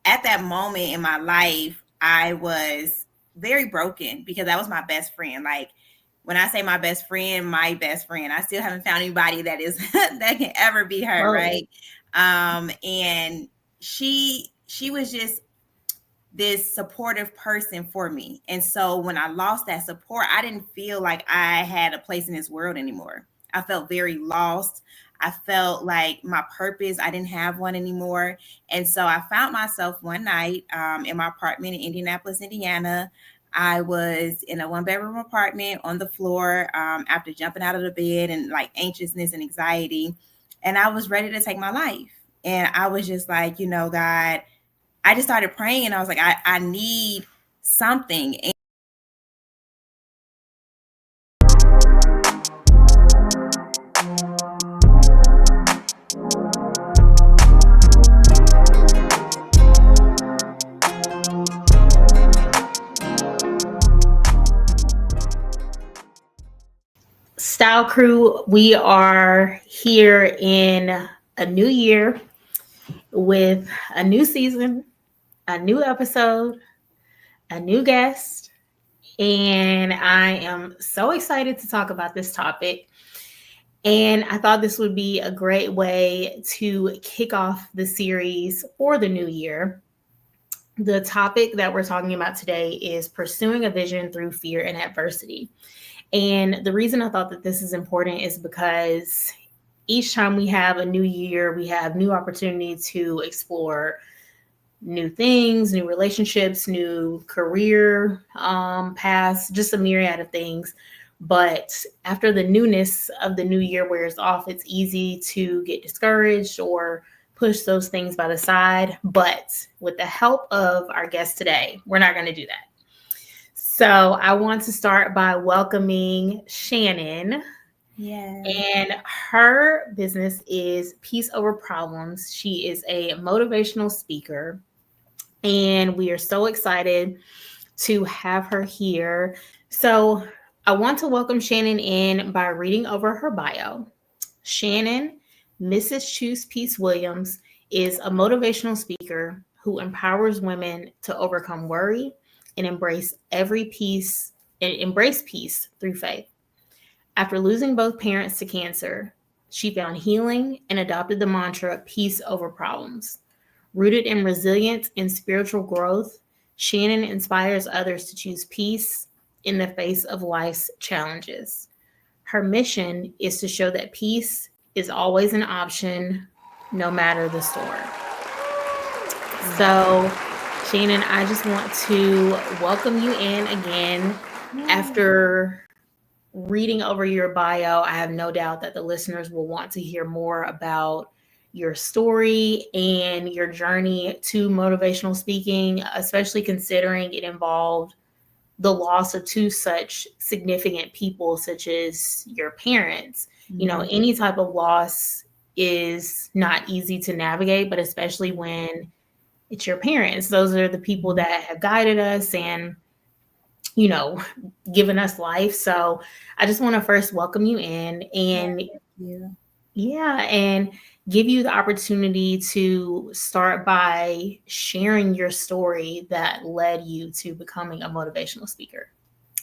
at that moment in my life, I was very broken because that was my best friend. Like, when I say my best friend, I still haven't found anybody that is that can ever be her, right? And she was just this supportive person for me. And so when I lost that support, I didn't feel like I had a place in this world anymore. I felt very lost. I felt like my purpose, I didn't have one anymore. And so I found myself one night in my apartment in Indianapolis, Indiana. I was in a 1-bedroom apartment on the floor after jumping out of the bed and like anxiousness and anxiety. And I was ready to take my life. And I was just like, God, I just started praying and I was like, I need something. Style Crew, we are here in a new year with a new season, a new episode, a new guest, and I am so excited to talk about this topic. And I thought this would be a great way to kick off the series for the new year. The topic that we're talking about today is pursuing a vision through fear and adversity. And the reason I thought that this is important is because each time we have a new year, we have new opportunity to explore new things, new relationships, new career paths, just a myriad of things. But after the newness of the new year wears off, it's easy to get discouraged or push those things by the side. But with the help of our guest today, we're not going to do that. So I want to start by welcoming Shannon. Yeah. And her business is Peace Over Problems. She is a motivational speaker. And we are so excited to have her here. So I want to welcome Shannon in by reading over her bio. Shannon, Mrs. ChoosePeace Williams, is a motivational speaker who empowers women to overcome worry and embrace peace through faith. After losing both parents to cancer, she found healing and adopted the mantra peace over problems. Rooted in resilience and spiritual growth, Shannon inspires others to choose peace in the face of life's challenges. Her mission is to show that peace is always an option, no matter the storm. So, Shannon, I just want to welcome you in again. After reading over your bio, I have no doubt that the listeners will want to hear more about your story and your journey to motivational speaking, especially considering it involved the loss of two such significant people, such as your parents. Mm-hmm. Any type of loss is not easy to navigate, but especially when it's your parents. Those are the people that have guided us and, given us life. So I just want to first welcome you in and and give you the opportunity to start by sharing your story that led you to becoming a motivational speaker.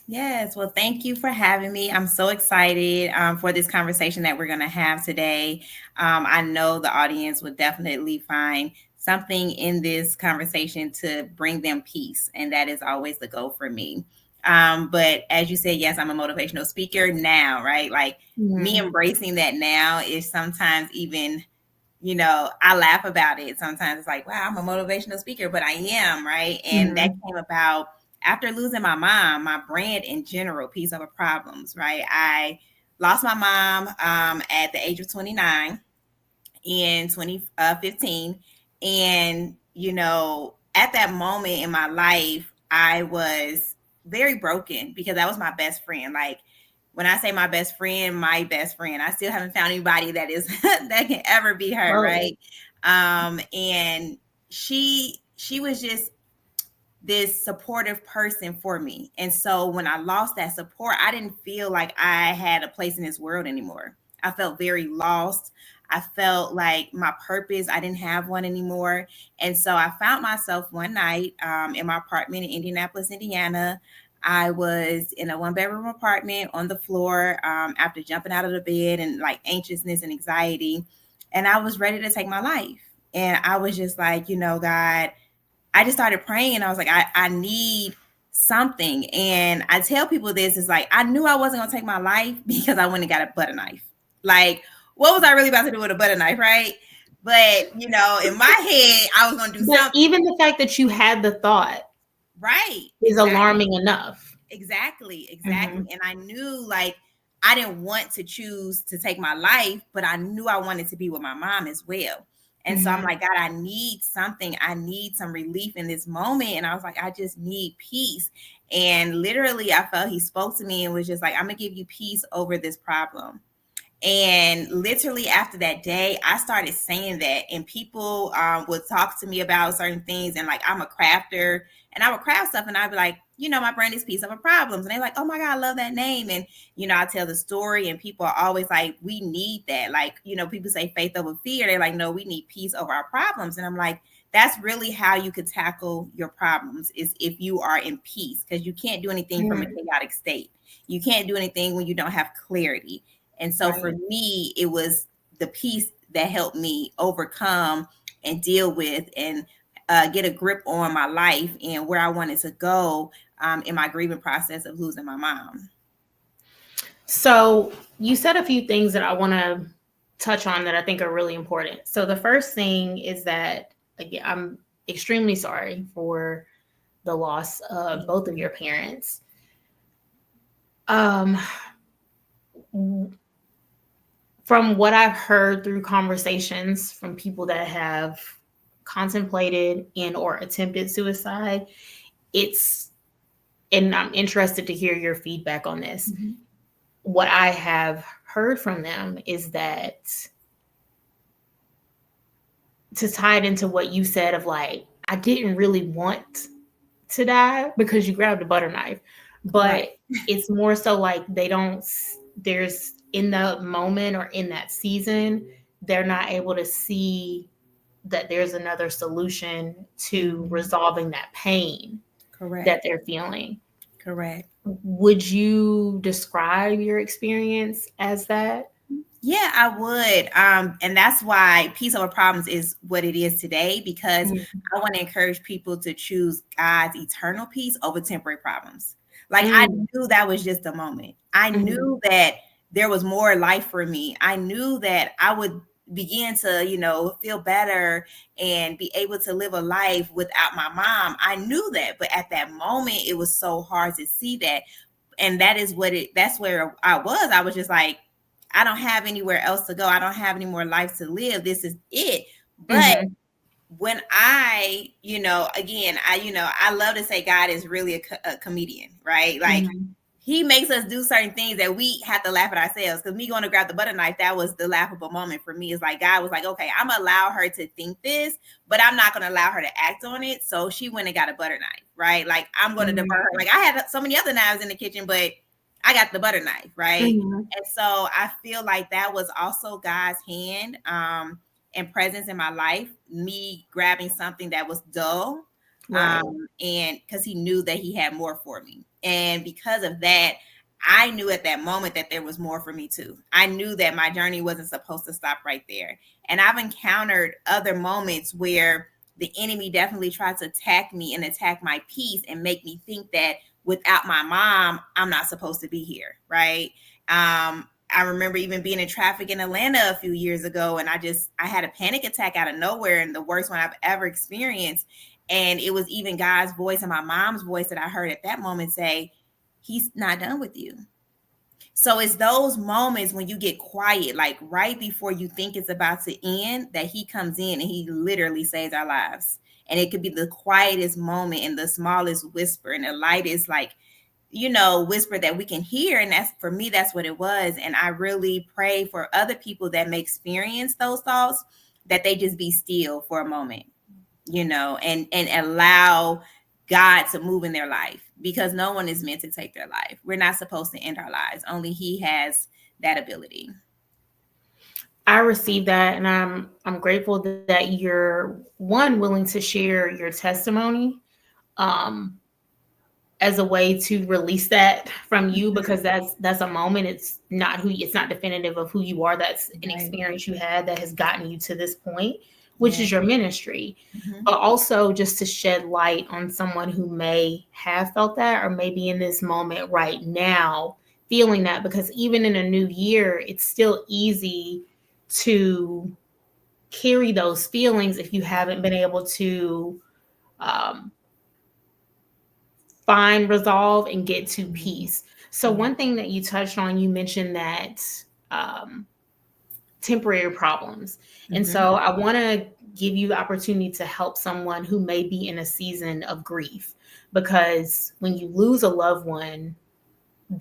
Yes. Well, thank you for having me. I'm so excited for this conversation that we're going to have today. I know the audience would definitely find something in this conversation to bring them peace. And that is always the goal for me. But as you said, yes, I'm a motivational speaker now, right? Like me embracing that now is sometimes even, I laugh about it. Sometimes it's like, wow, I'm a motivational speaker, but I am, right? And that came about after losing my mom, my brand in general, Peace Over Problems, right? I lost my mom at the age of 29 in 2015. And, at that moment in my life, I was very broken because that was my best friend. Like, when I say my best friend, I still haven't found anybody that is that can ever be her, right? And she was just this supportive person for me. And so when I lost that support, I didn't feel like I had a place in this world anymore. I felt very lost. I felt like my purpose, I didn't have one anymore. And so I found myself one night in my apartment in Indianapolis, Indiana. I was in a 1 bedroom apartment on the floor after jumping out of the bed and like anxiousness and anxiety. And I was ready to take my life. And I was just like, God, I just started praying. I was like, I need something. And I tell people this is like, I knew I wasn't going to take my life because I went and got a butter knife. Like, what was I really about to do with a butter knife, right? But, in my head, I was going to do But something. even the fact that you had the thought Right. is Exactly. alarming enough. Exactly. Mm-hmm. And I knew like I didn't want to choose to take my life, but I knew I wanted to be with my mom as well. And so I'm like, God, I need something. I need some relief in this moment. And I was like, I just need peace. And literally, I felt he spoke to me and was just like, I'm going to give you peace over this problem. And literally after that day, I started saying that, and people would talk to me about certain things. And like, I'm a crafter, and I would craft stuff, and I'd be like, my brand is Peace Over Problems. And they're like, oh my God, I love that name. And, I tell the story, and people are always like, we need that. Like, people say faith over fear. They're like, no, we need peace over our problems. And I'm like, that's really how you could tackle your problems, is if you are in peace, because you can't do anything from a chaotic state. You can't do anything when you don't have clarity. And so for me, it was the peace that helped me overcome and deal with and get a grip on my life and where I wanted to go in my grieving process of losing my mom. So you said a few things that I want to touch on that I think are really important. So the first thing is that, again, I'm extremely sorry for the loss of both of your parents. From what I've heard through conversations from people that have contemplated and or attempted suicide, and I'm interested to hear your feedback on this. Mm-hmm. What I have heard from them is that, to tie it into what you said of like, I didn't really want to die because you grabbed a butter knife, but it's more so like there's in the moment or in that season, they're not able to see that there's another solution to resolving that pain that they're feeling. Correct. Would you describe your experience as that? Yeah, I would. And that's why Peace Over Problems is what it is today, because I want to encourage people to choose God's eternal peace over temporary problems. Like I knew that was just a moment. I knew that there was more life for me. I knew that I would begin to, feel better and be able to live a life without my mom. I knew that, but at that moment, it was so hard to see that. And that's where I was. I was just like, I don't have anywhere else to go. I don't have any more life to live. This is it. But when I, again, I love to say God is really a comedian, right? Like he makes us do certain things that we have to laugh at ourselves. Because me going to grab the butter knife, that was the laughable moment for me. It's like God was like, okay, I'm gonna allow her to think this, but I'm not gonna allow her to act on it. So she went and got a butter knife, right? Like I'm gonna defer her. Like I had so many other knives in the kitchen, but I got the butter knife, right? And so I feel like that was also God's hand and presence in my life, me grabbing something that was dull. And because he knew that he had more for me. And because of that, I knew at that moment that there was more for me too. I knew that my journey wasn't supposed to stop right there. And I've encountered other moments where the enemy definitely tried to attack me and attack my peace and make me think that without my mom, I'm not supposed to be here, right? I remember even being in traffic in Atlanta a few years ago, and I had a panic attack out of nowhere, and the worst one I've ever experienced. And it was even God's voice and my mom's voice that I heard at that moment say, he's not done with you. So it's those moments when you get quiet, like right before you think it's about to end, that he comes in and he literally saves our lives. And it could be the quietest moment and the smallest whisper and the lightest, like, whisper that we can hear. And that's, for me, that's what it was. And I really pray for other people that may experience those thoughts, that they just be still for a moment, and allow God to move in their life, because no one is meant to take their life. We're not supposed to end our lives. Only he has that ability. I received that, and I'm grateful that you're one willing to share your testimony, um, as a way to release that from you, because that's a moment. It's not definitive of who you are. That's an Right. experience you had that has gotten you to this point, which Yeah. is your ministry. Hmm. But also just to shed light on someone who may have felt that, or maybe in this moment right now feeling that, because even in a new year, it's still easy to carry those feelings if you haven't been able to um, find resolve and get to peace. So, Yeah. one thing that you touched on, you mentioned that um, temporary problems. And Hmm. so, I want to give you the opportunity to help someone who may be in a season of grief, because when you lose a loved one,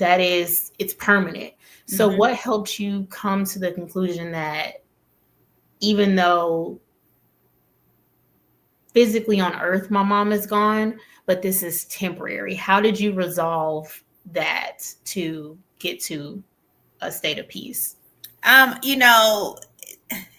it's permanent. So, Hmm. what helped you come to the conclusion that even though physically on earth my mom is gone, but this is temporary? How did you resolve that to get to a state of peace? You know,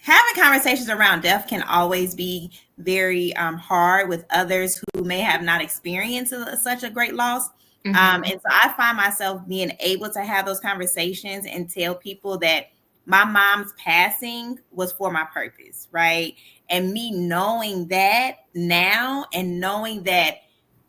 having conversations around death can always be very hard with others who may have not experienced such a great loss. Mm-hmm. And so I find myself being able to have those conversations and tell people that my mom's passing was for my purpose, right? And me knowing that now, and knowing that,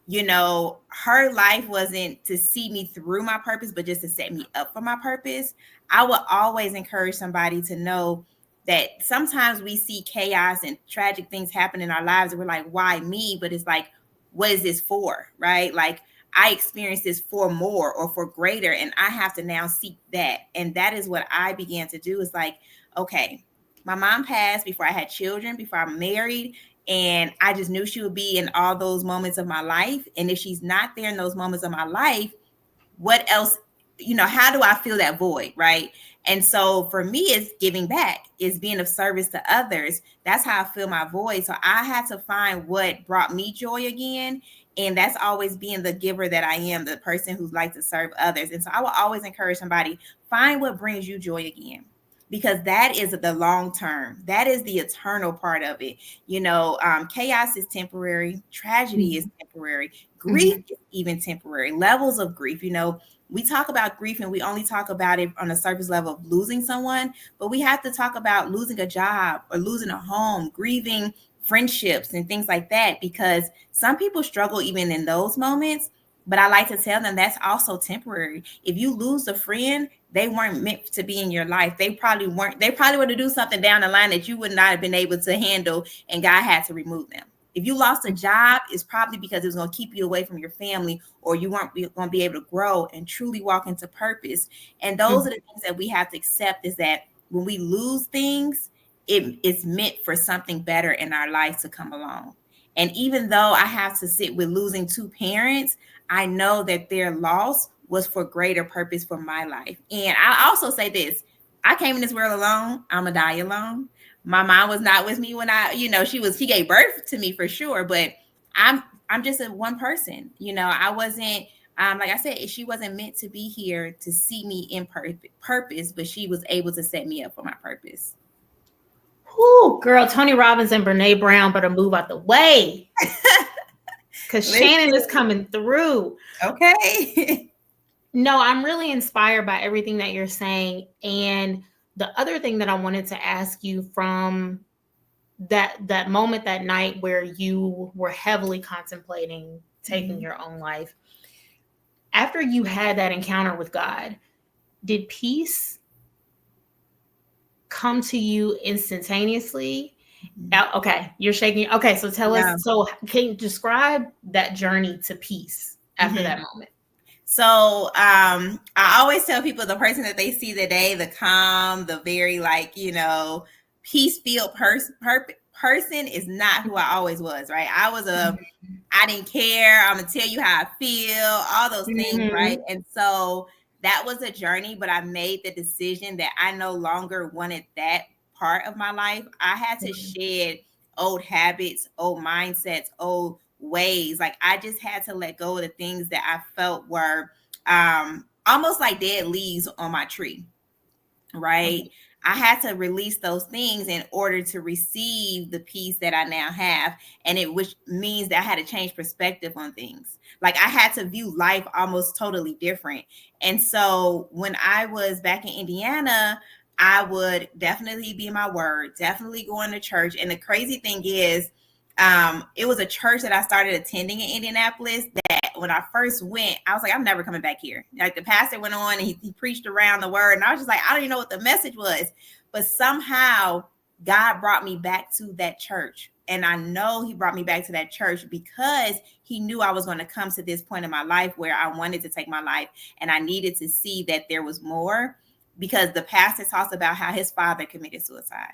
her life wasn't to see me through my purpose, but just to set me up for my purpose. I would always encourage somebody to know that sometimes we see chaos and tragic things happen in our lives and we're like, why me? But it's like, what is this for? Right? Like, I experienced this for more or for greater, and I have to now seek that. And that is what I began to do. Is like, okay, my mom passed before I had children, before I'm married. And I just knew she would be in all those moments of my life. And if she's not there in those moments of my life, what else, how do I fill that void, right? And so for me, it's giving back, it's being of service to others. That's how I fill my void. So I had to find what brought me joy again, and that's always being the giver that I am, the person who's like to serve others. And so I will always encourage somebody, find what brings you joy again, because that is the long term, that is the eternal part of it. Chaos is temporary, tragedy is temporary, grief Mm-hmm. is even temporary, levels of grief. We talk about grief and we only talk about it on a surface level of losing someone, but we have to talk about losing a job or losing a home, grieving friendships and things like that, because some people struggle even in those moments. But I like to tell them that's also temporary. If you lose a friend, they weren't meant to be in your life. They probably weren't. They probably would have do something down the line that you would not have been able to handle, and God had to remove them. If you lost a job, it's probably because it was going to keep you away from your family, or you weren't going to be able to grow and truly walk into purpose. And those are the things that we have to accept, is that when we lose things, it's meant for something better in our life to come along. And even though I have to sit with losing two parents, I know that their loss was for greater purpose for my life. And I also say this, I came in this world alone. I'm going to die alone. My mom was not with me when she gave birth to me for sure, but I'm I'm just a one person. I wasn't like I said, she wasn't meant to be here to see me in purpose, but she was able to set me up for my purpose. Whoo, girl, Tony Robbins and Brene Brown better move out the way, because Shannon is Listen, coming through. okay. No, I'm really inspired by everything that you're saying. And the other thing that I wanted to ask you, from that moment that night where you were heavily contemplating taking Mhm. your own life, after you had that encounter with God, did peace come to you instantaneously? Mhm. Okay, you're shaking. Okay, so tell us. Yeah. So, can you describe that journey to peace after Mhm. that moment? So I always tell people, the person that they see today, the calm, the very like, peace filled person is not who I always was, right? I didn't care. I'm gonna tell you how I feel, all those things, right? Mm-hmm. And so that was a journey, but I made the decision that I no longer wanted that part of my life. I had to shed old habits, old mindsets, old ways. Like, I just had to let go of the things that I felt were almost like dead leaves on my tree, right? Okay. I had to release those things in order to receive the peace that I now have. And it, which means that I had to change perspective on things. Like I had to view life almost totally different. And so when I was back in Indiana, I would definitely be in my word, definitely going to church. And the crazy thing is, it was a church that I started attending in Indianapolis that when I first went, I was like, I'm never coming back here. Like the pastor went on and he preached around the word. And I was just like, I don't even know what the message was. But somehow God brought me back to that church. And I know he brought me back to that church because he knew I was going to come to this point in my life where I wanted to take my life. And I needed to see that there was more, because the pastor talks about how his father committed suicide.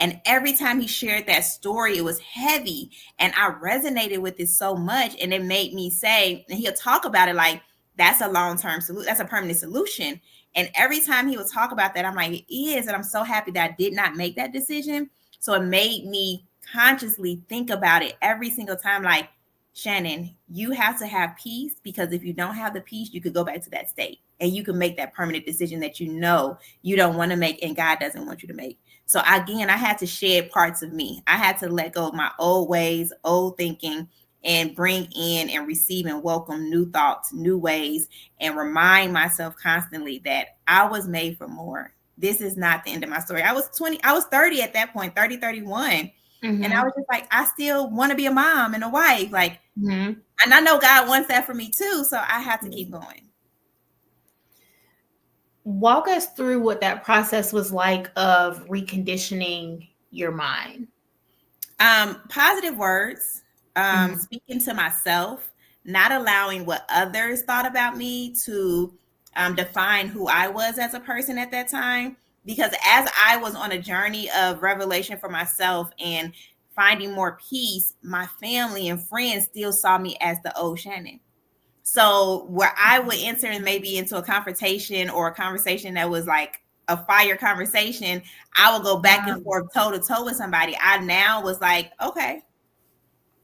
And every time he shared that story, it was heavy. And I resonated with it so much. And it made me say, and he'll talk about it like, that's a long-term solution. That's a permanent solution. And every time he would talk about that, I'm like, it is. And I'm so happy that I did not make that decision. So it made me consciously think about it every single time. Like, Shannon, you have to have peace, because if you don't have the peace, you could go back to that state and you can make that permanent decision that you know you don't want to make and God doesn't want you to make. So again, I had to shed parts of me. I had to let go of my old ways, old thinking, and bring in and receive and welcome new thoughts, new ways, and remind myself constantly that I was made for more. This is not the end of my story. I was 30 at that point, 30, 31. Mm-hmm. And I was just like, I still want to be a mom and a wife. Like, mm-hmm. And I know God wants that for me too. So I have to keep going. Walk us through what that process was like of reconditioning your mind. Positive words, speaking to myself, not allowing what others thought about me to define who I was as a person at that time. Because as I was on a journey of revelation for myself and finding more peace, my family and friends still saw me as the old Shannon. So where I would enter and maybe into a confrontation or a conversation that was like a fire conversation, I would go back and forth toe to toe with somebody. I now was like, okay,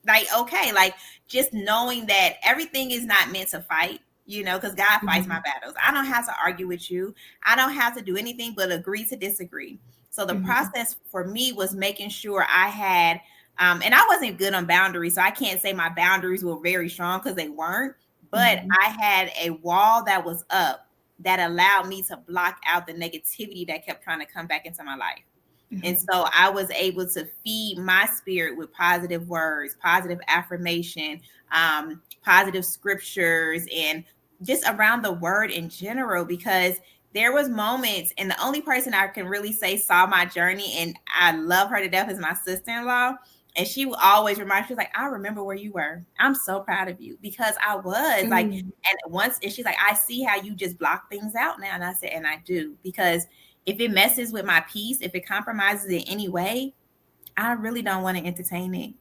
like just knowing that everything is not meant to fight, you know, because God fights my battles. I don't have to argue with you. I don't have to do anything but agree to disagree. So the process for me was making sure I had, and I wasn't good on boundaries. So I can't say my boundaries were very strong because they weren't. But I had a wall that was up that allowed me to block out the negativity that kept trying to come back into my life. And so I was able to feed my spirit with positive words, positive affirmation, positive scriptures, and just around the word in general, because there was moments, and the only person I can really say saw my journey, and I love her to death, is my sister-in-law. And she will always remind me, she's like, I remember where you were. I'm so proud of you, because I was like, and once, and she's like, I see how you just block things out now. And I said, and I do, because if it messes with my peace, if it compromises in any way, I really don't want to entertain it.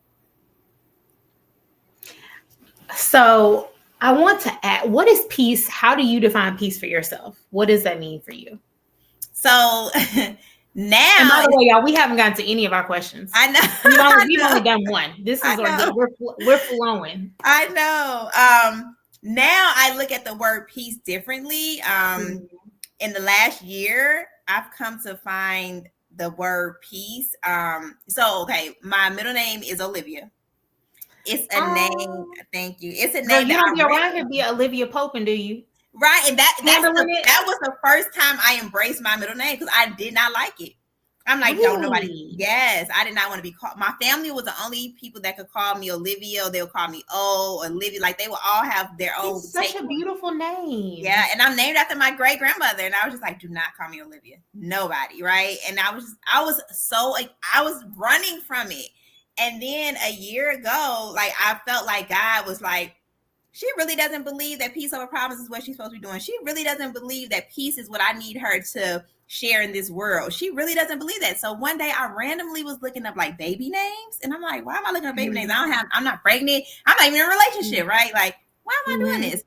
So I want to add, what is peace? How do you define peace for yourself? What does that mean for you? So now, and by the way, y'all, we haven't gotten to any of our questions. I know. We've only done one. This is we're flowing. I know. Now I look at the word peace differently. In the last year, I've come to find the word peace. So okay, my middle name is Olivia. It's a name. Thank you. It's a name. You don't be around here be Olivia Popin, do you? Right, and that was the first time I embraced my middle name, because I did not like it. I'm like, really? No, nobody. Yes, I did not want to be called. My family was the only people that could call me Olivia. Or they would call me or Olivia. Like they would all have their own. It's such a beautiful name. Yeah, and I'm named after my great grandmother, and I was just like, do not call me Olivia. Nobody, right? And I was running from it. And then a year ago, like I felt like God was like, she really doesn't believe that peace over problems is what she's supposed to be doing. She really doesn't believe that peace is what I need her to share in this world. She really doesn't believe that. So one day I randomly was looking up like baby names, and I'm like, why am I looking up baby names? I'm not pregnant. I'm not even in a relationship, right? Like, why am I doing this?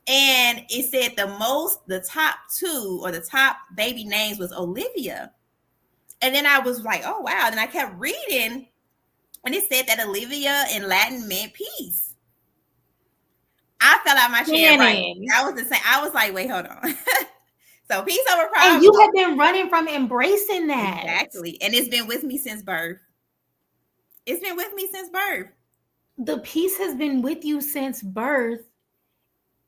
And it said the top two or the top baby names was Olivia. And then I was like, oh wow. Then I kept reading, and it said that Olivia in Latin meant peace. I fell out my chair. Right. I was the same. I was like, wait, hold on. So peace over And you problems. have been running from embracing that. Exactly. And it's been with me since birth. It's been with me since birth. The peace has been with you since birth.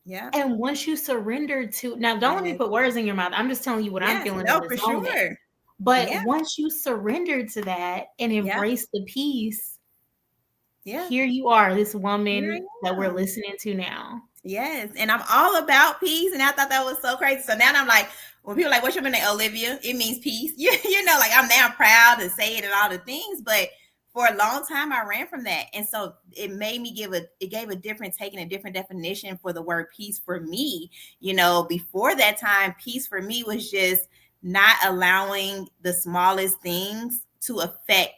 Yeah. And once you surrender to, now don't let me Yes. put words in your mouth. I'm just telling you what I'm Yes. feeling in No, this for moment. sure. But Yeah. once you surrender to that and Yeah. embrace the peace, Yeah. here you are, this Here woman that I we're am. listening to now. Yes, and I'm all about peace, and I thought that was so crazy. So now I'm like, when people are like, "What's your name, Olivia?" It means peace. You know, like I'm now proud to say it and all the things, but for a long time I ran from that, and so it made me gave a different take and a different definition for the word peace for me. You know, before that time, peace for me was just not allowing the smallest things to affect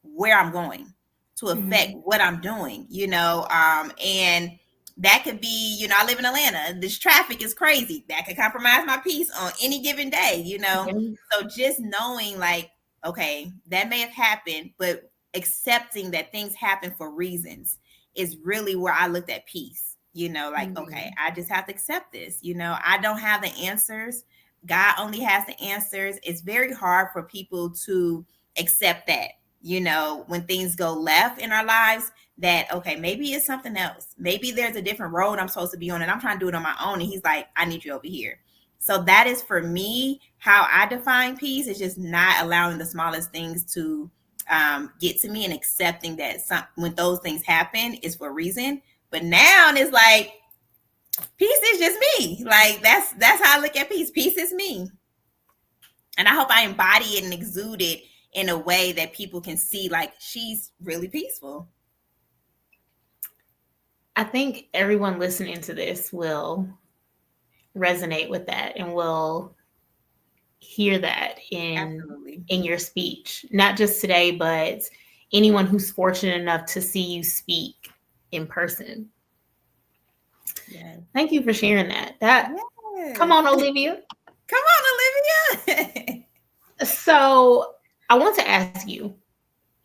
where I'm going, to affect Mhm. what I'm doing. You know, and that could be, you know, I live in Atlanta. This traffic is crazy. That could compromise my peace on any given day, you know? Okay. So just knowing, like, okay, that may have happened, but accepting that things happen for reasons is really where I looked at peace. You know, like, okay, Mhm. I just have to accept this. You know, I don't have the answers. God only has the answers. It's very hard for people to accept that, you know, when things go left in our lives, that okay, maybe it's something else, maybe there's a different road I'm supposed to be on, and I'm trying to do it on my own, and he's like, I need you over here. So that is for me how I define peace, is just not allowing the smallest things to get to me, and accepting that when those things happen is for a reason. But now it's like peace is just me. Like that's how I look at peace. Peace is me, and I hope I embody it and exude it in a way that people can see, like, she's really peaceful. I think everyone listening to this will resonate with that and will hear that Absolutely. in your speech, not just today, but anyone who's fortunate enough to see you speak in person. Yes. Thank you for sharing that. That come Yes. on, Olivia. Come on, Olivia. So I want to ask you,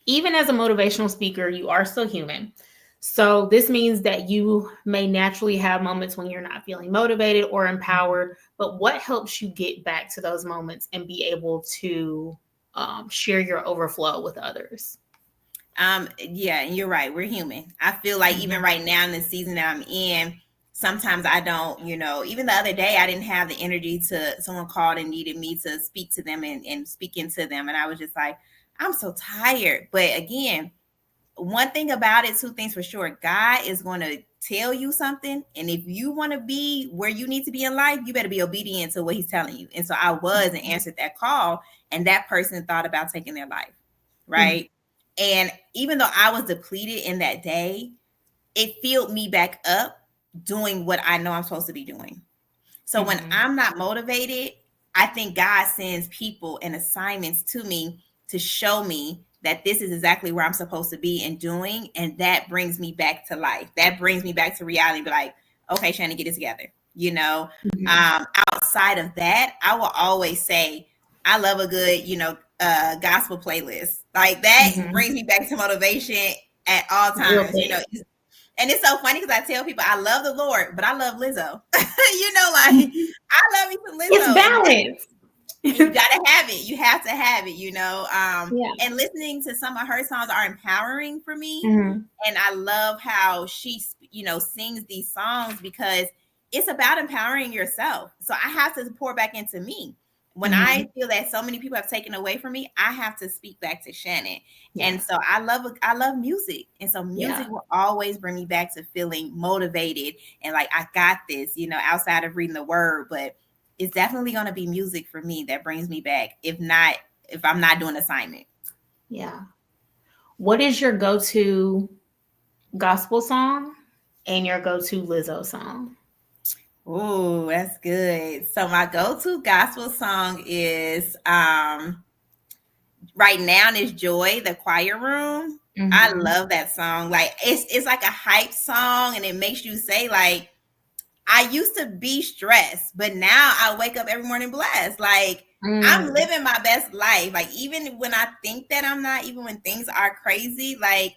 even as a motivational speaker, you are still human. So this means that you may naturally have moments when you're not feeling motivated or empowered, but what helps you get back to those moments and be able to share your overflow with others? Yeah, and you're right. We're human. I feel like even Mhm. right now in the season that I'm in, sometimes I don't, you know, even the other day, I didn't have the energy to, someone called and needed me to speak to them and speak into them. And I was just like, I'm so tired. But again, one thing about it, two things for sure. God is going to tell you something. And if you want to be where you need to be in life, you better be obedient to what he's telling you. And so I was, and answered that call. And that person thought about taking their life. Mhm. Right. And even though I was depleted in that day, it filled me back up doing what I know I'm supposed to be doing. So when Mhm. I'm not motivated, I think God sends people and assignments to me to show me that this is exactly where I'm supposed to be and doing. And that brings me back to life. That brings me back to reality. Be like, okay, Shannon, get it together. You know, Mhm. outside of that, I will always say, I love a good, you know, gospel playlist. Like that Mhm. brings me back to motivation at all Real times, you know. big. And it's so funny because I tell people I love the Lord, but I love Lizzo. You know, like I love me some It's Lizzo, balance. and you gotta have it. You have to have it, you know. Yeah. And listening to some of her songs are empowering for me. Mhm. And I love how she, you know, sings these songs, because it's about empowering yourself. So I have to pour back into me. When I Mhm. feel that so many people have taken away from me, I have to speak back to Shannon. Yeah. And so I love music. And so music Yeah. will always bring me back to feeling motivated and like I got this, you know, outside of reading the word. But it's definitely going to be music for me that brings me back. If I'm not doing assignment. Yeah. What is your go-to gospel song and your go-to Lizzo song? Oh, that's good. So my go-to gospel song is right now is Joy, the Choir Room. I Mhm. love that song. Like it's like a hype song, and it makes you say, like, I used to be stressed, but now I wake up every morning blessed. Like I'm Mm. living my best life. Like even when I think that I'm not, even when things are crazy, like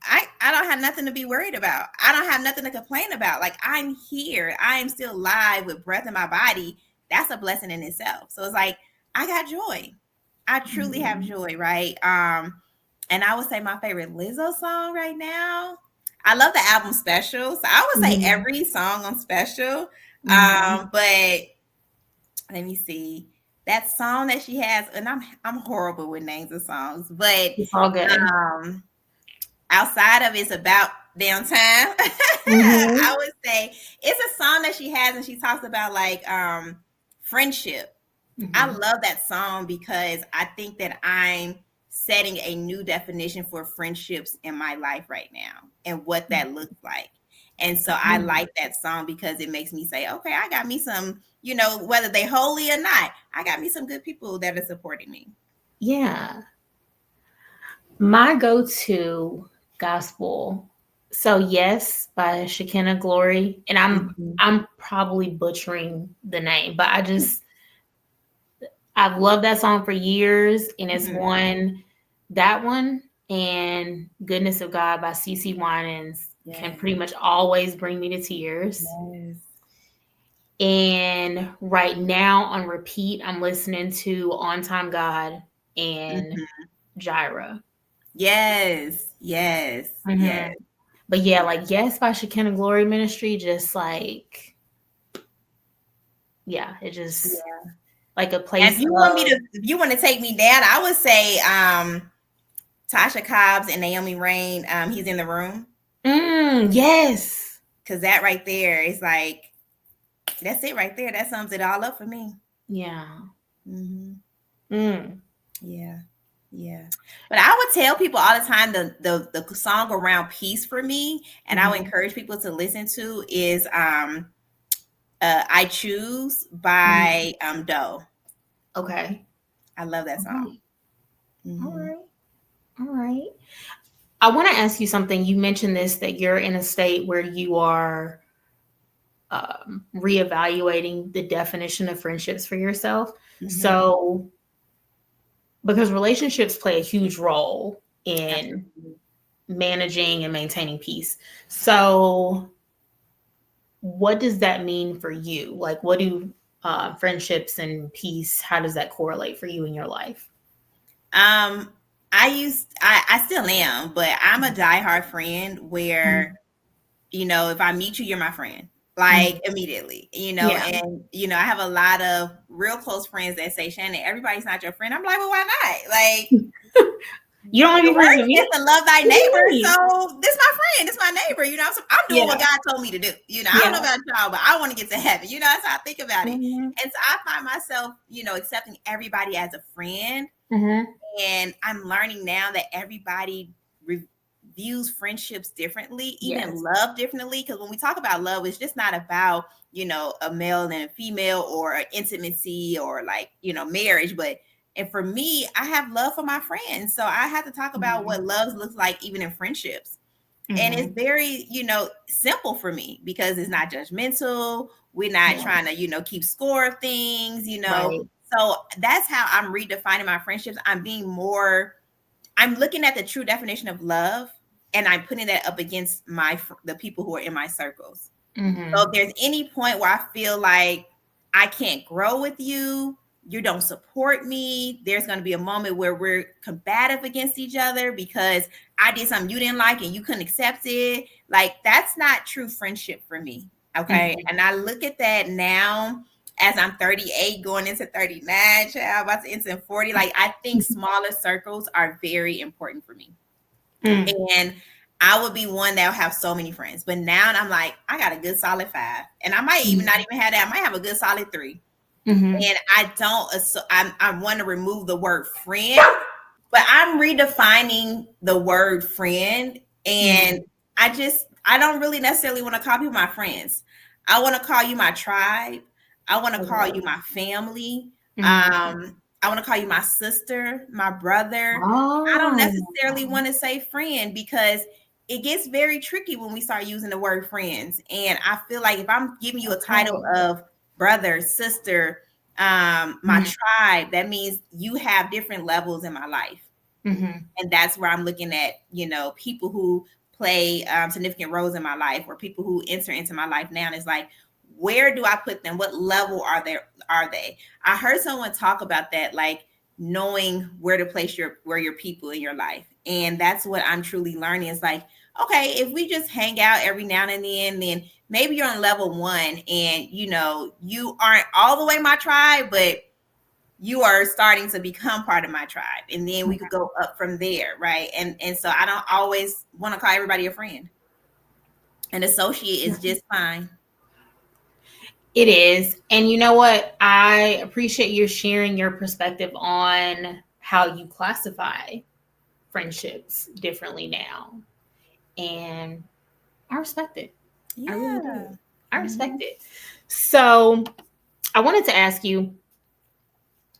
I don't have nothing to be worried about. I don't have nothing to complain about. Like I'm here. I am still alive with breath in my body. that's a blessing in itself. So it's like, I got joy. I truly have Mhm. joy, right? And I would say my favorite Lizzo song right now. I love the album Special. So I would say Mhm. every song on Special. Mhm. But let me see. That song that she has, and I'm horrible with names of songs, but It's all good. um outside of It's About Damn Time, I Mhm. would say it's a song that she has and she talks about like friendship. I Mhm. love that song because I think that I'm setting a new definition for friendships in my life right now and what that looks like. And so I Mhm. like that song because it makes me say, okay, I got me some, whether they holy or not, I got me some good people that are supporting me. Yeah. My go-to gospel. So Yes by Shekinah Glory. And I'm Mhm. I'm probably butchering the name, but I've loved that song for years. And it's Mhm. that one and Goodness of God by CC Winans can Yes. pretty much always bring me to tears. Yes. And right now on repeat, I'm listening to On Time God and Mhm. Gyra. Yes. Yes. Hmm. Yes. But yeah, like Yes by Shekinah Glory Ministry, just like, yeah, it just like a And place if of, you want to take me down, I would say Tasha Cobbs and Naomi Rain, he's in the room. yes. Cause that right there is like, that's it right there. That sums it all up for me. Yeah. Hmm. Mm. Yeah. Yeah. But I would tell people all the time the song around peace for me, and I would Hmm. encourage people to listen to is I Choose Hmm. by Doe. Okay. I love that All song. right. All Hmm. right. All right. I want to ask you something. You mentioned this, that you're in a state where you are reevaluating the definition of friendships for yourself. Hmm. So, because relationships play a huge role in Absolutely. managing and maintaining peace. So, what does that mean for you? Like, what do friendships and peace, how does that correlate for you in your life? Um, I still am, but I'm a diehard friend where, if I meet you, you're my friend. Like Mhm. immediately, Yeah. and I have a lot of real close friends that say, Shannon, everybody's not your friend. I'm like, well, why not? Like, You don't want to the be friends word with says me? to love thy What do you neighbor. mean? So this my friend, this my neighbor, so I'm doing what Yeah. God told me to do. I don't know Yeah. about y'all, but I want to get to heaven. That's how I think about it. Hmm. And so I find myself, accepting everybody as a friend, Hmm. and I'm learning now that everybody views friendships differently, even Yes. love differently. Because when we talk about love, it's just not about, a male and a female or intimacy or like, marriage. And for me, I have love for my friends. So I have to talk about Hmm. what love looks like even in friendships. And it's Hmm. very, simple for me because it's not judgmental. We're not Yeah. trying to, keep score of things. Right. So that's how I'm redefining my friendships. I'm looking at the true definition of love and I'm putting that up against the people who are in my circles. So if Hmm. there's any point where I feel like I can't grow with you, you don't support me, there's going to be a moment where we're combative against each other because I did something you didn't like and you couldn't accept it. Like, that's not true friendship for me. Okay. Hmm. And I look at that now as I'm 38, going into 39, child, about to enter 40. Like, I think smaller circles are very important for me. Hmm. And I would be one that would have so many friends. But now I'm like, I got a good solid 5. And I might even not even have that. I might have a good solid 3. Hmm. And I don't, I want to remove the word friend, but I'm redefining the word friend. And Hmm. I don't really necessarily want to call people my friends. I want to call you my tribe. I want to call you Okay. my family. Hmm. I want to call you my sister, my brother. I don't Oh. necessarily want to say friend because it gets very tricky when we start using the word friends. And I feel like if I'm giving you a title Okay. of brother, sister, my Hmm. tribe, that means you have different levels in my life. Hmm. And that's where I'm looking at, people who play significant roles in my life or people who enter into my life now. And it's like, where do I put them? What level are they? I heard someone talk about that, like knowing where to place your people in your life. And that's what I'm truly learning. Is like, okay, if we just hang out every now and then maybe you're on level 1 and you aren't all the way my tribe, but you are starting to become part of my tribe. And then we could go up from there, right? And so I don't always want to call everybody a friend. An associate is just fine. It is. And you know what? I appreciate you sharing your perspective on how you classify friendships differently now. And I respect it. Yeah. I really do. I respect it. So I wanted to ask you,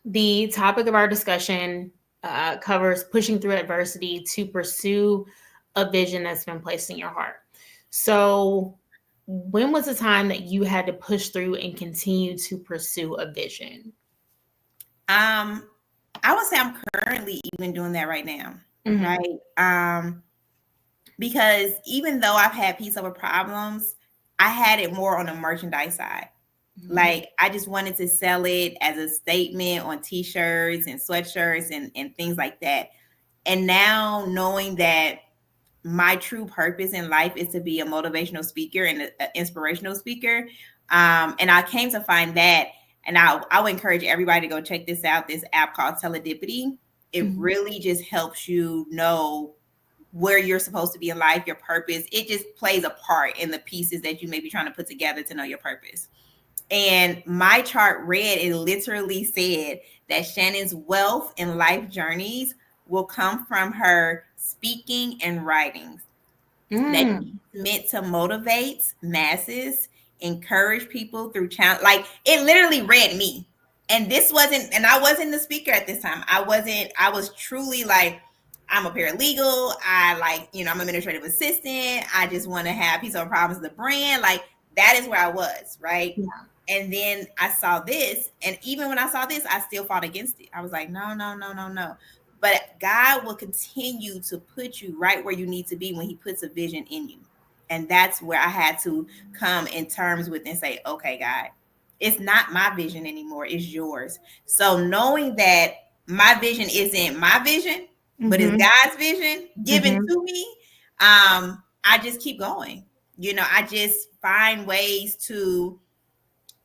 the topic of our discussion covers pushing through adversity to pursue a vision that's been placed in your heart. So when was the time that you had to push through and continue to pursue a vision? I would say I'm currently even doing that right now, right? Because even though I've had peace over problems, I had it more on the merchandise side. Like I just wanted to sell it as a statement on t-shirts and sweatshirts and things like that. And now knowing that my true purpose in life is to be a motivational speaker and an inspirational speaker. And I came to find that, and I would encourage everybody to go check this out, this app called Teledipity. It really just helps you know where you're supposed to be in life, your purpose. It just plays a part in the pieces that you may be trying to put together to know your purpose. And my chart read, it literally said that Shannon's wealth and life journeys will come from her speaking and writings. That she's meant to motivate masses, encourage people through challenge. Like it literally read me. And this wasn't, and I wasn't the speaker at this time. I was truly like, I'm a paralegal. I'm an administrative assistant. I just want to have peace over problems of the brand. Like that is where I was, right? Yeah. And then I saw this, and even when I saw this, I still fought against it. I was like, no, no, no, no, no. But God will continue to put you right where you need to be when he puts a vision in you. And that's where I had to come in terms with and say, okay, God, it's not my vision anymore. It's yours. So knowing that my vision isn't my vision, but it's God's vision given to me, I just keep going. I just find ways to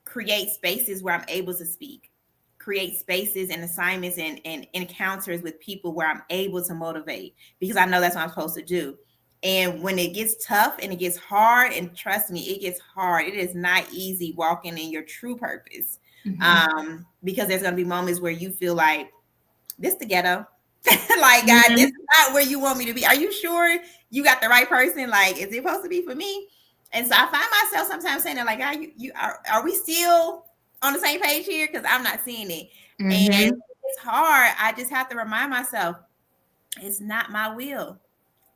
create spaces where I'm able to speak, create spaces and assignments and encounters with people where I'm able to motivate, because I know that's what I'm supposed to do. And when it gets tough and it gets hard, and trust me, it gets hard. It is not easy walking in your true purpose, because there's going to be moments where you feel like this the ghetto. Like, God, this is not where you want me to be. Are you sure you got the right person? Like, is it supposed to be for me? And so I find myself sometimes saying that, like, are we still on the same page here? Because I'm not seeing it. And it's hard. I just have to remind myself, it's not my will.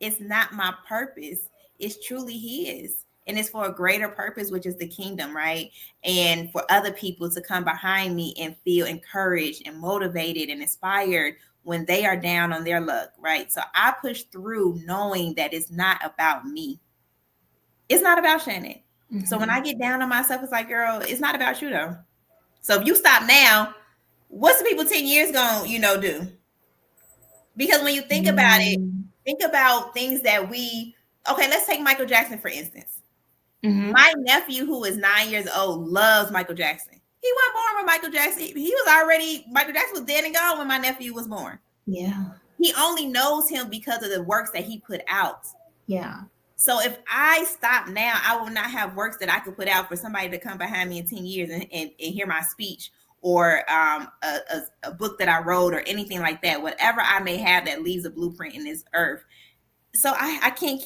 It's not my purpose. It's truly his. And it's for a greater purpose, which is the kingdom, right? And for other people to come behind me and feel encouraged and motivated and inspired when they are down on their luck, right? So I push through knowing that it's not about me. It's not about Shannon. So when I get down on myself, it's like, girl, it's not about you though. So if you stop now, what's the people 10 years gonna, do? Because when you think about it, think about things that okay, let's take Michael Jackson, for instance. My nephew, who is 9 years old, loves Michael Jackson. He wasn't born with Michael Jackson. Michael Jackson was dead and gone when my nephew was born. Yeah. He only knows him because of the works that he put out. Yeah. So if I stop now, I will not have works that I could put out for somebody to come behind me in 10 years and hear my speech, or a book that I wrote, or anything like that. Whatever I may have that leaves a blueprint in this earth. So I can't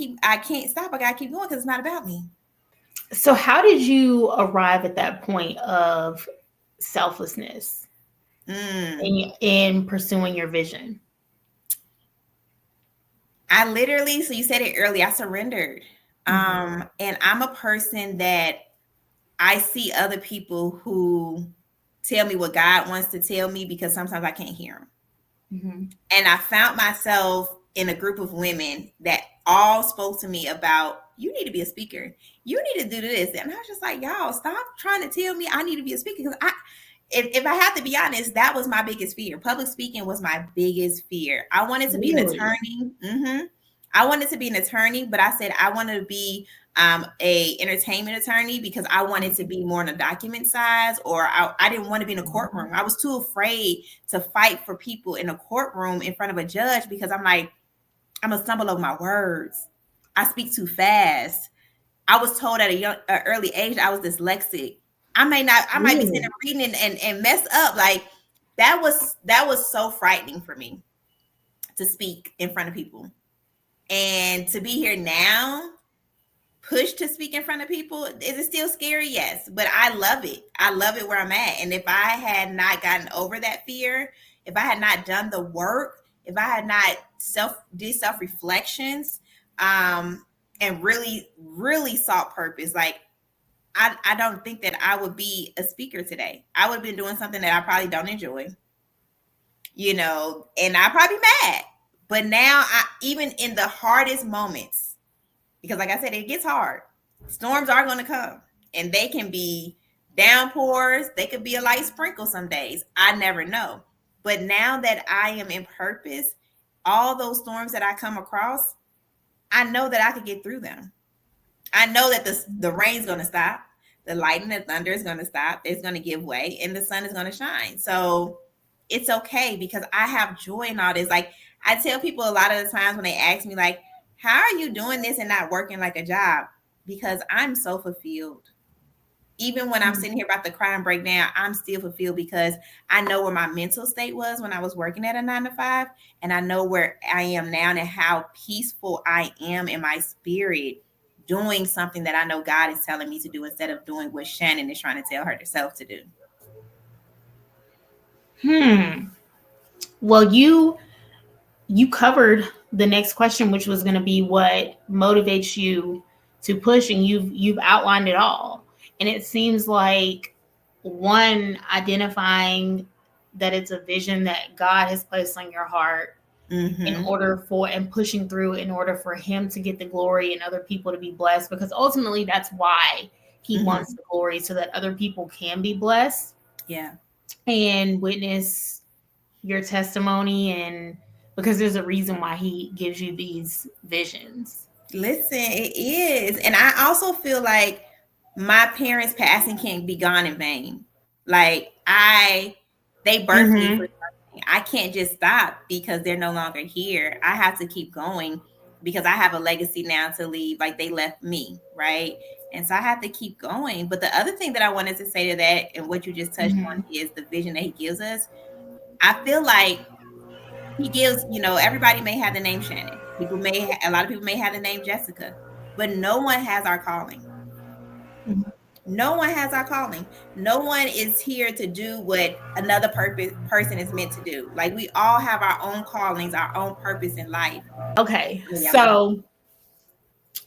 stop. I gotta keep going because it's not about me. So how did you arrive at that point of selflessness in pursuing your vision? So you said it earlier, I surrendered. And I'm a person that I see other people who tell me what God wants to tell me, because sometimes I can't hear him. And I found myself in a group of women that all spoke to me about, you need to be a speaker. You need to do this. And I was just like, y'all, stop trying to tell me I need to be a speaker. Because if I have to be honest, that was my biggest fear. Public speaking was my biggest fear. I wanted to be an Really? attorney. I wanted to be an attorney, but I said I wanted to be a entertainment attorney because I wanted to be more on the document size, or I didn't want to be in a courtroom. I was too afraid to fight for people in a courtroom in front of a judge because I'm like, I'm gonna stumble over my words. I speak too fast. I was told at a early age I was dyslexic. I might be sitting Really? there reading and mess up. Like that was so frightening for me to speak in front of people. And to be here now, pushed to speak in front of people, is it still scary? Yes, but I love it. I love it where I'm at. And if I had not gotten over that fear, if I had not done the work, if I had not self reflections, and really sought purpose, like I don't think that I would be a speaker today. I would have been doing something that I probably don't enjoy, and I probably be mad. But now, even in the hardest moments, because like I said, it gets hard. Storms are going to come, and they can be downpours. They could be a light sprinkle some days. I never know. But now that I am in purpose, all those storms that I come across, I know that I could get through them. I know that the rain's going to stop, the lightning and thunder is going to stop, it's going to give way, and the sun is going to shine. So it's okay because I have joy in all this. Like I tell people a lot of the times when they ask me, like, how are you doing this and not working like a job? Because I'm so fulfilled. Even when I'm sitting here about to cry and break down, I'm still fulfilled because I know where my mental state was when I was working at a 9 to 5, and I know where I am now and how peaceful I am in my spirit doing something that I know God is telling me to do instead of doing what Shannon is trying to tell herself to do. Well, you covered the next question, which was going to be what motivates you to push, and you've outlined it all. And it seems like, one, identifying that it's a vision that God has placed on your heart in Mm-hmm. order for, and pushing through in order for him to get the glory and other people to be blessed, because ultimately that's why he Mm-hmm. wants the glory, so that other people can be blessed Yeah. and witness your testimony, and because there's a reason why he gives you these visions. Listen, it is. And I also feel like my parents passing can't be gone in vain. Like they birthed me for Mm-hmm. something. I can't just stop because they're no longer here. I have to keep going because I have a legacy now to leave. Like they left me, right? And so I have to keep going. But the other thing that I wanted to say to that and what you just touched on Mm-hmm. is the vision that he gives us. I feel like he gives, everybody may have the name Shannon. A lot of people may have the name Jessica, but no one has our calling. No one has our calling. No one is here to do what another person is meant to do. Like we all have our own callings, our own purpose in life. Okay, Yeah, I'm sorry. so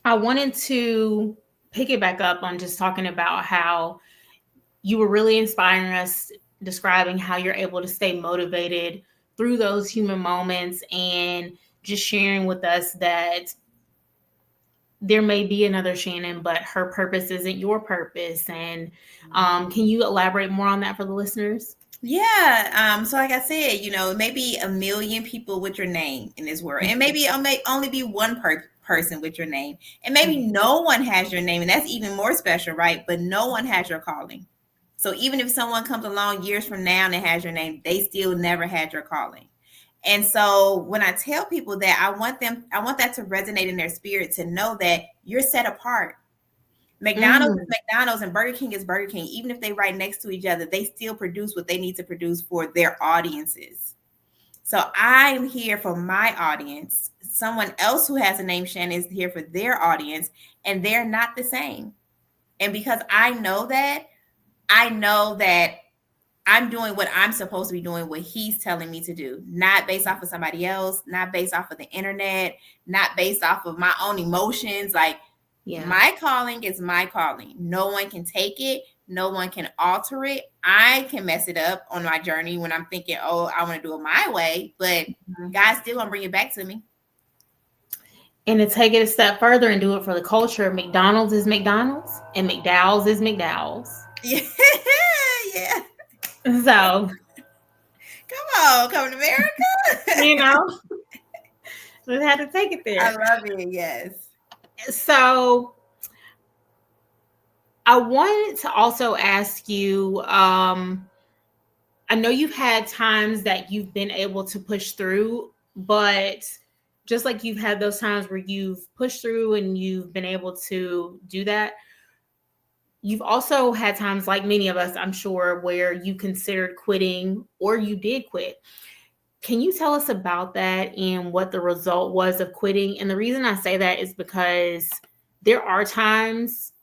I wanted to pick it back up on just talking about how you were really inspiring us, describing how you're able to stay motivated through those human moments, and just sharing with us that there may be another Shannon, but her purpose isn't your purpose. And can you elaborate more on that for the listeners? Yeah. So like I said, maybe a million people with your name in this world, and maybe it may only be one person with your name, and maybe no one has your name, and that's even more special, right? But no one has your calling. So even if someone comes along years from now and has your name, they still never had your calling. And so when I tell people that, I want that to resonate in their spirit, to know that you're set apart. McDonald's is Mm. McDonald's and Burger King is Burger King. Even if they right next to each other, they still produce what they need to produce for their audiences. So I'm here for my audience. Someone else who has a name Shannon is here for their audience, and they're not the same. And because I know that I'm doing what I'm supposed to be doing, what he's telling me to do, not based off of somebody else, not based off of the internet, not based off of my own emotions. Like Yeah. my calling is my calling. No one can take it. No one can alter it. I can mess it up on my journey when I'm thinking, oh, I want to do it my way, but Mhm. God's still gonna bring it back to me. And to take it a step further and do it for the culture, McDonald's is McDonald's and McDowell's is McDowell's. Yeah, yeah. So, Come on, come to you America. know, we had to take it I there. love it. Yes. So, I wanted to also ask you, I know you've had times that you've been able to push through, but just like you've had those times where you've pushed through and you've been able to do that, you've also had times, like many of us, I'm sure, where you considered quitting or you did quit. Can you tell us about that and what the result was of quitting? And the reason I say that is because there are times,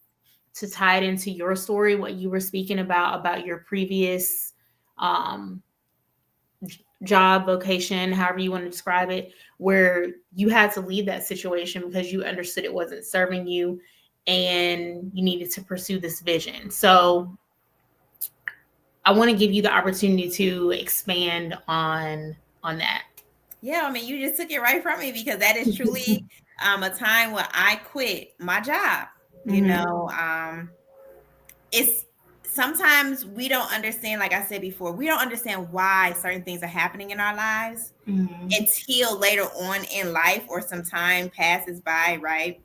to tie it into your story, what you were speaking about your previous um, job, vocation, however you want to describe it, where you had to leave that situation because you understood it wasn't serving you and you needed to pursue this vision. So I want to give you the opportunity to expand on that. Yeah, I mean, you just took it right from me because that is truly a time where I quit my job. You Mm-hmm. know, it's sometimes we don't understand, like I said before, we don't understand why certain things are happening in our lives Mm-hmm. until later on in life or some time passes by, right?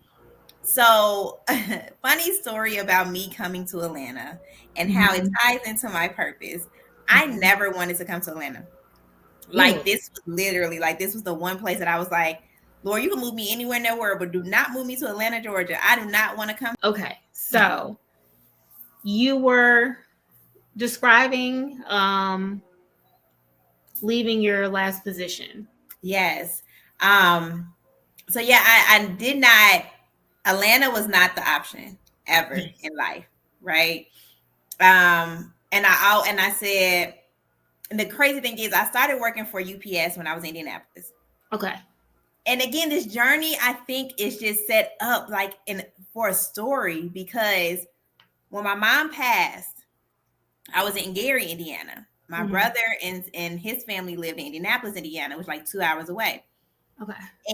So, funny story about me coming to Atlanta and how it Mm-hmm. ties into my purpose. I never wanted to come to Atlanta. Like, Really? this was literally like this was the one place that I was like, Lord, you can move me anywhere in the world, but do not move me to Atlanta, Georgia. I do not want to come. Okay. So you were describing leaving your last position. Yes. Um, so yeah, I did not, Atlanta was not the option ever Yes. in life, right? And I said, and the crazy thing is I started working for UPS when I was in Indianapolis. Okay. And again, this journey I think is just set up like in for a story because when my mom passed, I was in Gary, Indiana. My Mm-hmm. brother and his family lived in Indianapolis, Indiana, which was like 2 hours away. Okay.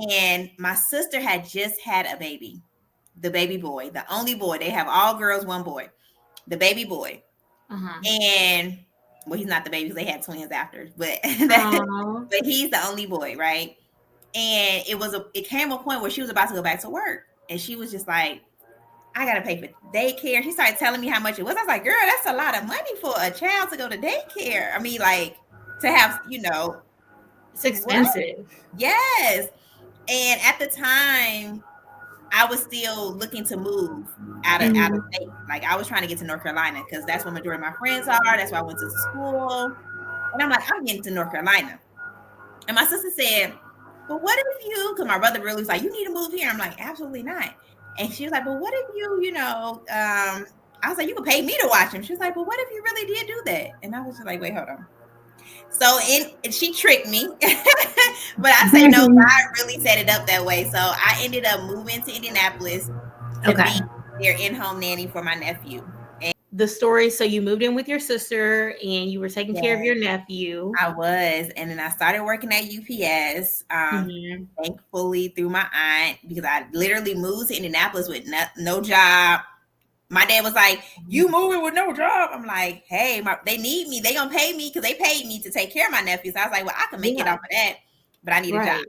And my sister had just had a baby, the baby boy, the only boy. They have all girls, one boy, the baby boy. Uh-huh. And well, he's not the baby because they had twins after, but Oh. but he's the only boy, right? And it came a point where she was about to go back to work, and she was just like, I gotta pay for daycare. She started telling me how much it was. I was like, girl, that's a lot of money for a child to go to daycare. I mean, like to have, It's what? expensive. Yes. And at the time, I was still looking to move out of Mm-hmm. state. Like I was trying to get to North Carolina because that's where majority of my friends are. That's where I went to school. And I'm like, I'm getting to North Carolina. And my sister said, but what if you, because my brother really was like, you need to move here. I'm like, absolutely not. And she was like, but what if I was like, you could pay me to watch him. She was like, but what if you really did do that? And I was just like, wait, hold on. So and she tricked me, but I say no, God really set it up that way. So I ended up moving to Indianapolis to Okay. be their in-home nanny for my nephew. The story, so you moved in with your sister and you were taking care of Yes, your nephew. I was, and then I started working at UPS. Mm-hmm. Thankfully through my aunt because I literally moved to Indianapolis with no job. My dad was like, "You moving with no job?" I'm like, "Hey, they need me. They gonna pay me because they paid me to take care of my nephews." I was like, "Well, I can make it Yeah. off of that, but I need a job." Right.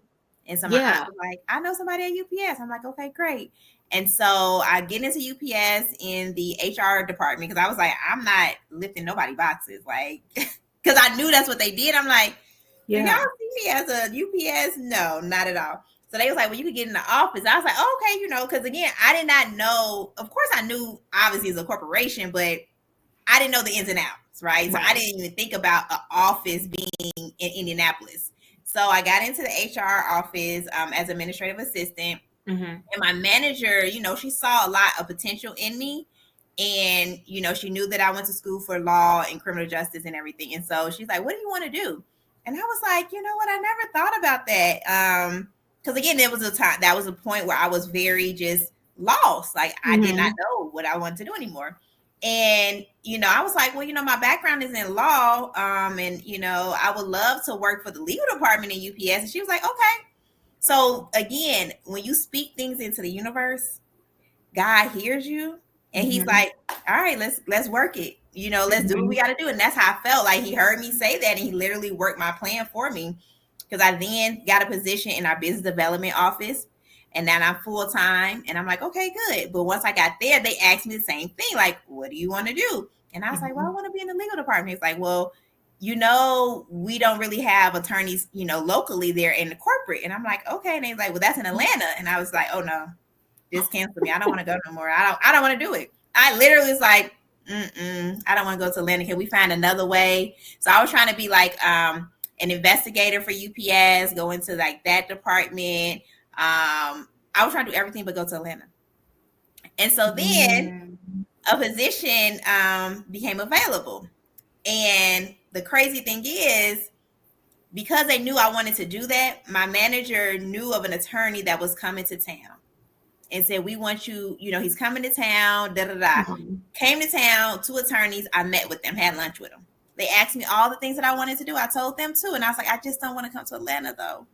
And so my aunt Yeah. was like, "I know somebody at UPS." I'm like, "Okay, great." And so I get into UPS in the HR department because I was like, "I'm not lifting nobody boxes," like, because I knew that's what they did. I'm like, "Do y'all Yeah. see me as a UPS?" No, not at all. So they was like, well, you could get in the office. I was like, oh, okay, because again, I did not know. Of course, I knew obviously it's a corporation, but I didn't know the ins and outs, right? So I Right. didn't even think about an office being in Indianapolis. So I got into the HR office as administrative assistant, Mm-hmm. and my manager, she saw a lot of potential in me. And, she knew that I went to school for law and criminal justice and everything. And so she's like, what do you want to do? And I was like, you know what? I never thought about that. Because again, there was that was a point where I was very just lost. Like I did not Mm-hmm. know what I wanted to do anymore. And, I was like, well, my background is in law. And, I would love to work for the legal department in UPS. And she was like, okay. So again, when you speak things into the universe, God hears you, and He's Mhm. like, "All right, let's work it. Let's do what we Mhm. got to do." And that's how I felt. Like He heard me say that, and He literally worked my plan for me. Because I then got a position in our business development office, and now I'm full time. And I'm like, okay, good. But once I got there, they asked me the same thing, like, "What do you want to do?" And I was like, "Well, I Mhm. want to be in the legal department." It's like, "Well, we don't really have attorneys, locally there in the corporate." And I'm like, "Okay." And they're like, "Well, that's in Atlanta." And I was like, "Oh no, just cancel me. I don't want to go no more. I don't want to do it." I literally was like, I don't want to go to Atlanta. Can we find another way? So I was trying to be like an investigator for UPS, go into like that department. I was trying to do everything but go to Atlanta. And so then Mm. a position became available. And the crazy thing is, because they knew I wanted to do that, my manager knew of an attorney that was coming to town and said, "We want you, he's coming to town, da da da." Mhm. Came to town, two attorneys. I met with them, had lunch with them. They asked me all the things that I wanted to do. I told them too. And I was like, "I just don't want to come to Atlanta though."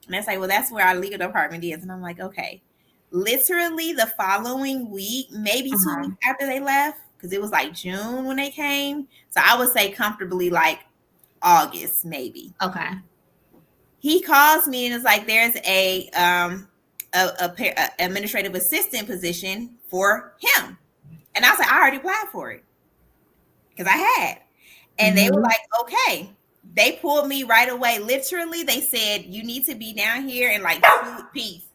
And they're like, "Well, that's where our legal department is." And I'm like, "Okay." Literally the following week, maybe 2 weeks Uh-huh. after they left, because it was like June when they came. So I would say comfortably like August, maybe. Okay. He calls me and is like, "There's a administrative assistant position for him." And I was like, "I already applied for it because I had." And they were Mhm. like, "Okay." They pulled me right away. Literally, they said, "You need to be down here in like 2 weeks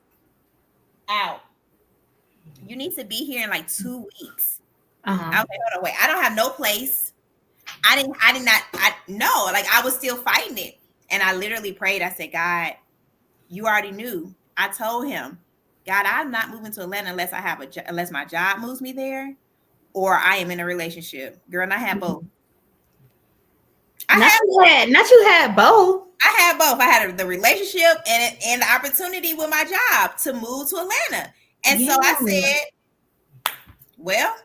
out. You need to be here in like 2 weeks." Uh-huh. I was like, "Hold on, wait. I don't have no place." I did not, I no, like I was still fighting it. And I literally prayed. I said, "God, you already knew." I told him, "God, I'm not moving to Atlanta unless unless my job moves me there, or I am in a relationship." Girl, and I had both. Mhm. I had Not you had both. I had both. I had the relationship and the opportunity with my job to move to Atlanta. And so I Yeah. said, "Well,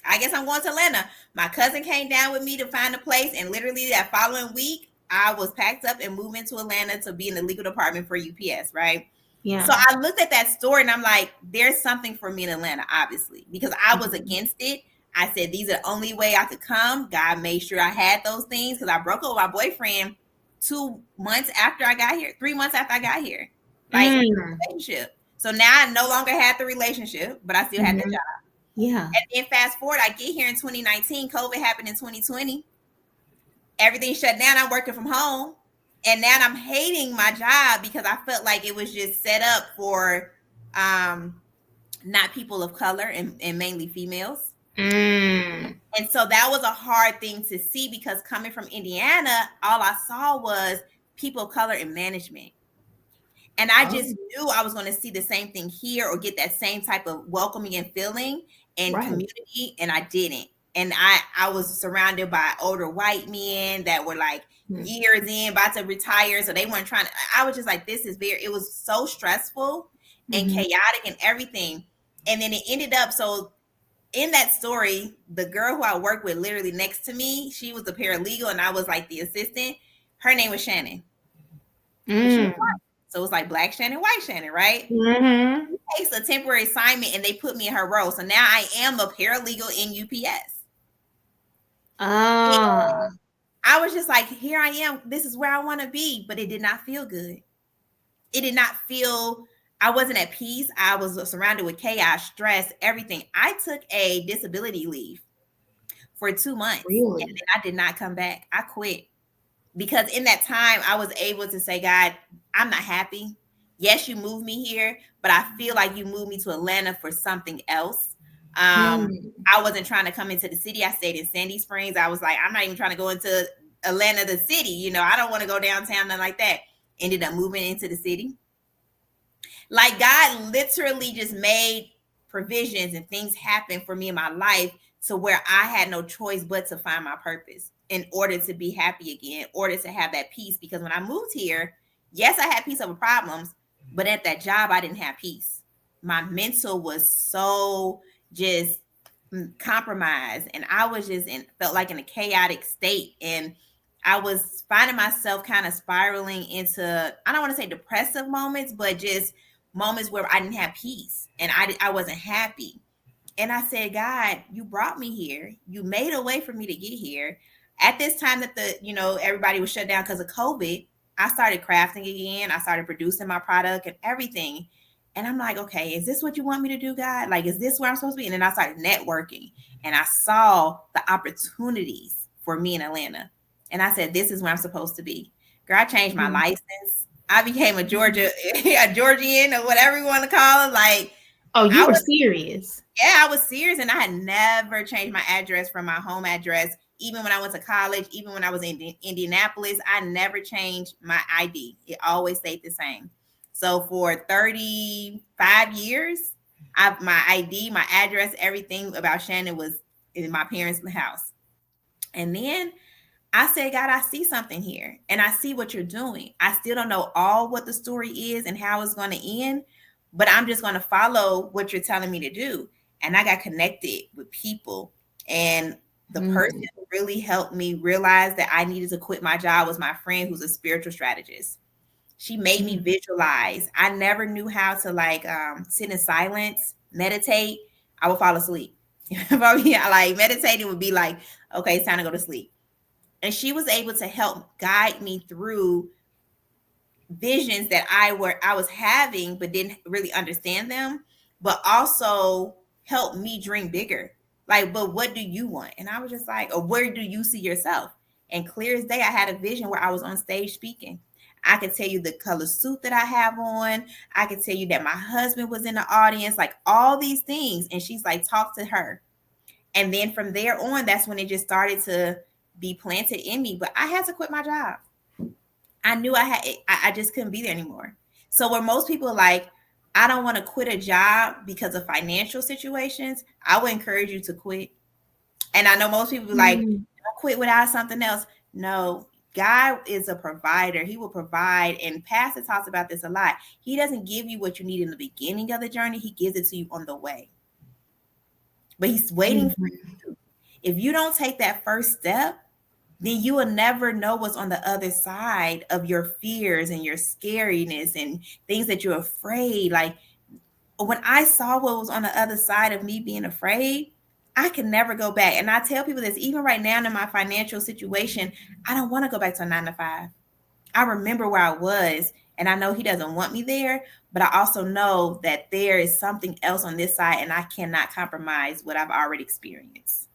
I guess I'm going to Atlanta." My cousin came down with me to find a place, and literally that following week, I was packed up and moving to Atlanta to be in the legal department for UPS, right? So Yeah. I looked at that story and I'm like, there's something for me in Atlanta, obviously, because I was Mhm. against it. I said, these are the only way I could come. God made sure I had those things because I broke up with my boyfriend 2 months after I got here, 3 months after I got here. Like, Mm. relationship. So now I no longer had the relationship, but I still had the Mhm. job. Yeah. And then fast forward, I get here in 2019. COVID happened in 2020. Everything shut down. I'm working from home. And now I'm hating my job because I felt like it was just set up for um, not people of color and mainly females. Mm. And so that was a hard thing to see because coming from Indiana, all I saw was people of color in management. And I Oh, just knew I was going to see the same thing here or get that same type of welcoming and feeling and right. community. And I didn't. And I was surrounded by older white men that were like Mm. years in, about to retire. So they weren't trying to, I was just like, it was so stressful and Mhm. chaotic and everything. And then it ended up, so in that story, the girl who I worked with literally next to me, she was the paralegal and I was like the assistant. Her name was Shannon, but she was Mm. white. So it was like black Shannon, white Shannon, right? Mhm. Takes a temporary assignment and they put me in her role. So now I am a paralegal in UPS. And Ah. I was just like, here I am. This is where I want to be. But it did not feel good. It did not feel, I wasn't at peace. I was surrounded with chaos, stress, everything. I took a disability leave for 2 months and Really? then I did not come back. I quit because in that time I was able to say, "God, I'm not happy. Yes, you moved me here, but I feel like you moved me to Atlanta for something else." Mm. I wasn't trying to come into the city. I stayed in Sandy Springs. I was like, I'm not even trying to go into Atlanta, the city. I don't want to go downtown, nothing like that. Ended up moving into the city. Like God literally just made provisions and things happen for me in my life to where I had no choice but to find my purpose in order to be happy again, in order to have that peace. Because when I moved here, yes, I had peace over problems, but at that job, I didn't have peace. My mental was so just compromised, and I was just felt like in a chaotic state. And I was finding myself kind of spiraling into, I don't want to say depressive moments, but just moments where I didn't have peace and I wasn't happy. And I said, God, you brought me here. You made a way for me to get here. At this time that everybody was shut down because of COVID, I started crafting again. I started producing my product and everything. And I'm like, okay, is this what you want me to do, God? Like, is this where I'm supposed to be? And then I started networking and I saw the opportunities for me in Atlanta. And I said, this is where I'm supposed to be. Girl, I changed my license. I became a a Georgian or whatever you want to call it. Like, Oh, you I were was serious. yeah, I was serious, and I had never changed my address from my home address. Even when I went to college, even when I was in Indianapolis, I never changed my ID. It always stayed the same. So for 35 years, my ID, my address, everything about Shannon was in my parents' house. And then I said, God, I see something here and I see what you're doing. I still don't know all what the story is and how it's going to end, but I'm just going to follow what you're telling me to do. And I got connected with people. And the person who really helped me realize that I needed to quit my job was my friend who's a spiritual strategist. She made me visualize. I never knew how to sit in silence, meditate. I would fall asleep. Like meditating would be like, okay, it's time to go to sleep. And she was able to help guide me through visions that I was having but didn't really understand them, but also help me dream bigger. Like, but what do you want? And I was just like, or where do you see yourself? And clear as day, I had a vision where I was on stage speaking. I could tell you the color suit that I have on. I could tell you that my husband was in the audience, like all these things. And she's like, talk to her. And then from there on, that's when it just started to be planted in me. But I had to quit my job. I knew I just couldn't be there anymore. So where most people are like, I don't want to quit a job because of financial situations, I would encourage you to quit. And I know most people like, don't quit without something else. No, God is a provider. He will provide. And Pastor talks about this a lot. He doesn't give you what you need in the beginning of the journey. He gives it to you on the way. But he's waiting for you. If you don't take that first step, then you will never know what's on the other side of your fears and your scariness and things that you're afraid. Like when I saw what was on the other side of me being afraid, I can never go back. And I tell people this, even right now in my financial situation, I don't want to go back to a 9 to 5. I remember where I was, and I know he doesn't want me there, but I also know that there is something else on this side, and I cannot compromise what I've already experienced.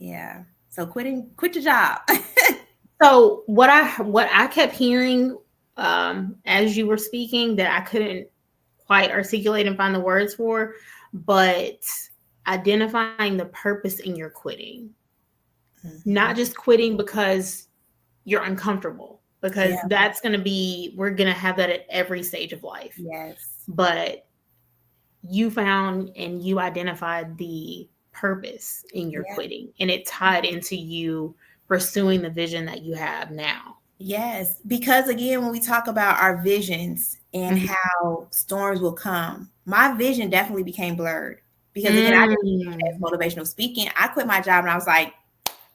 Yeah. So quit your job. So what I kept hearing as you were speaking that I couldn't quite articulate and find the words for, but identifying the purpose in your quitting. Not just quitting because you're uncomfortable, because that's going to be, we're going to have that at every stage of life. Yes. But you found and you identified the purpose in your quitting, and it tied into you pursuing the vision that you have now. Yes, because again, when we talk about our visions and how storms will come, my vision definitely became blurred. Because again, I didn't as motivational speaking. I quit my job and I was like,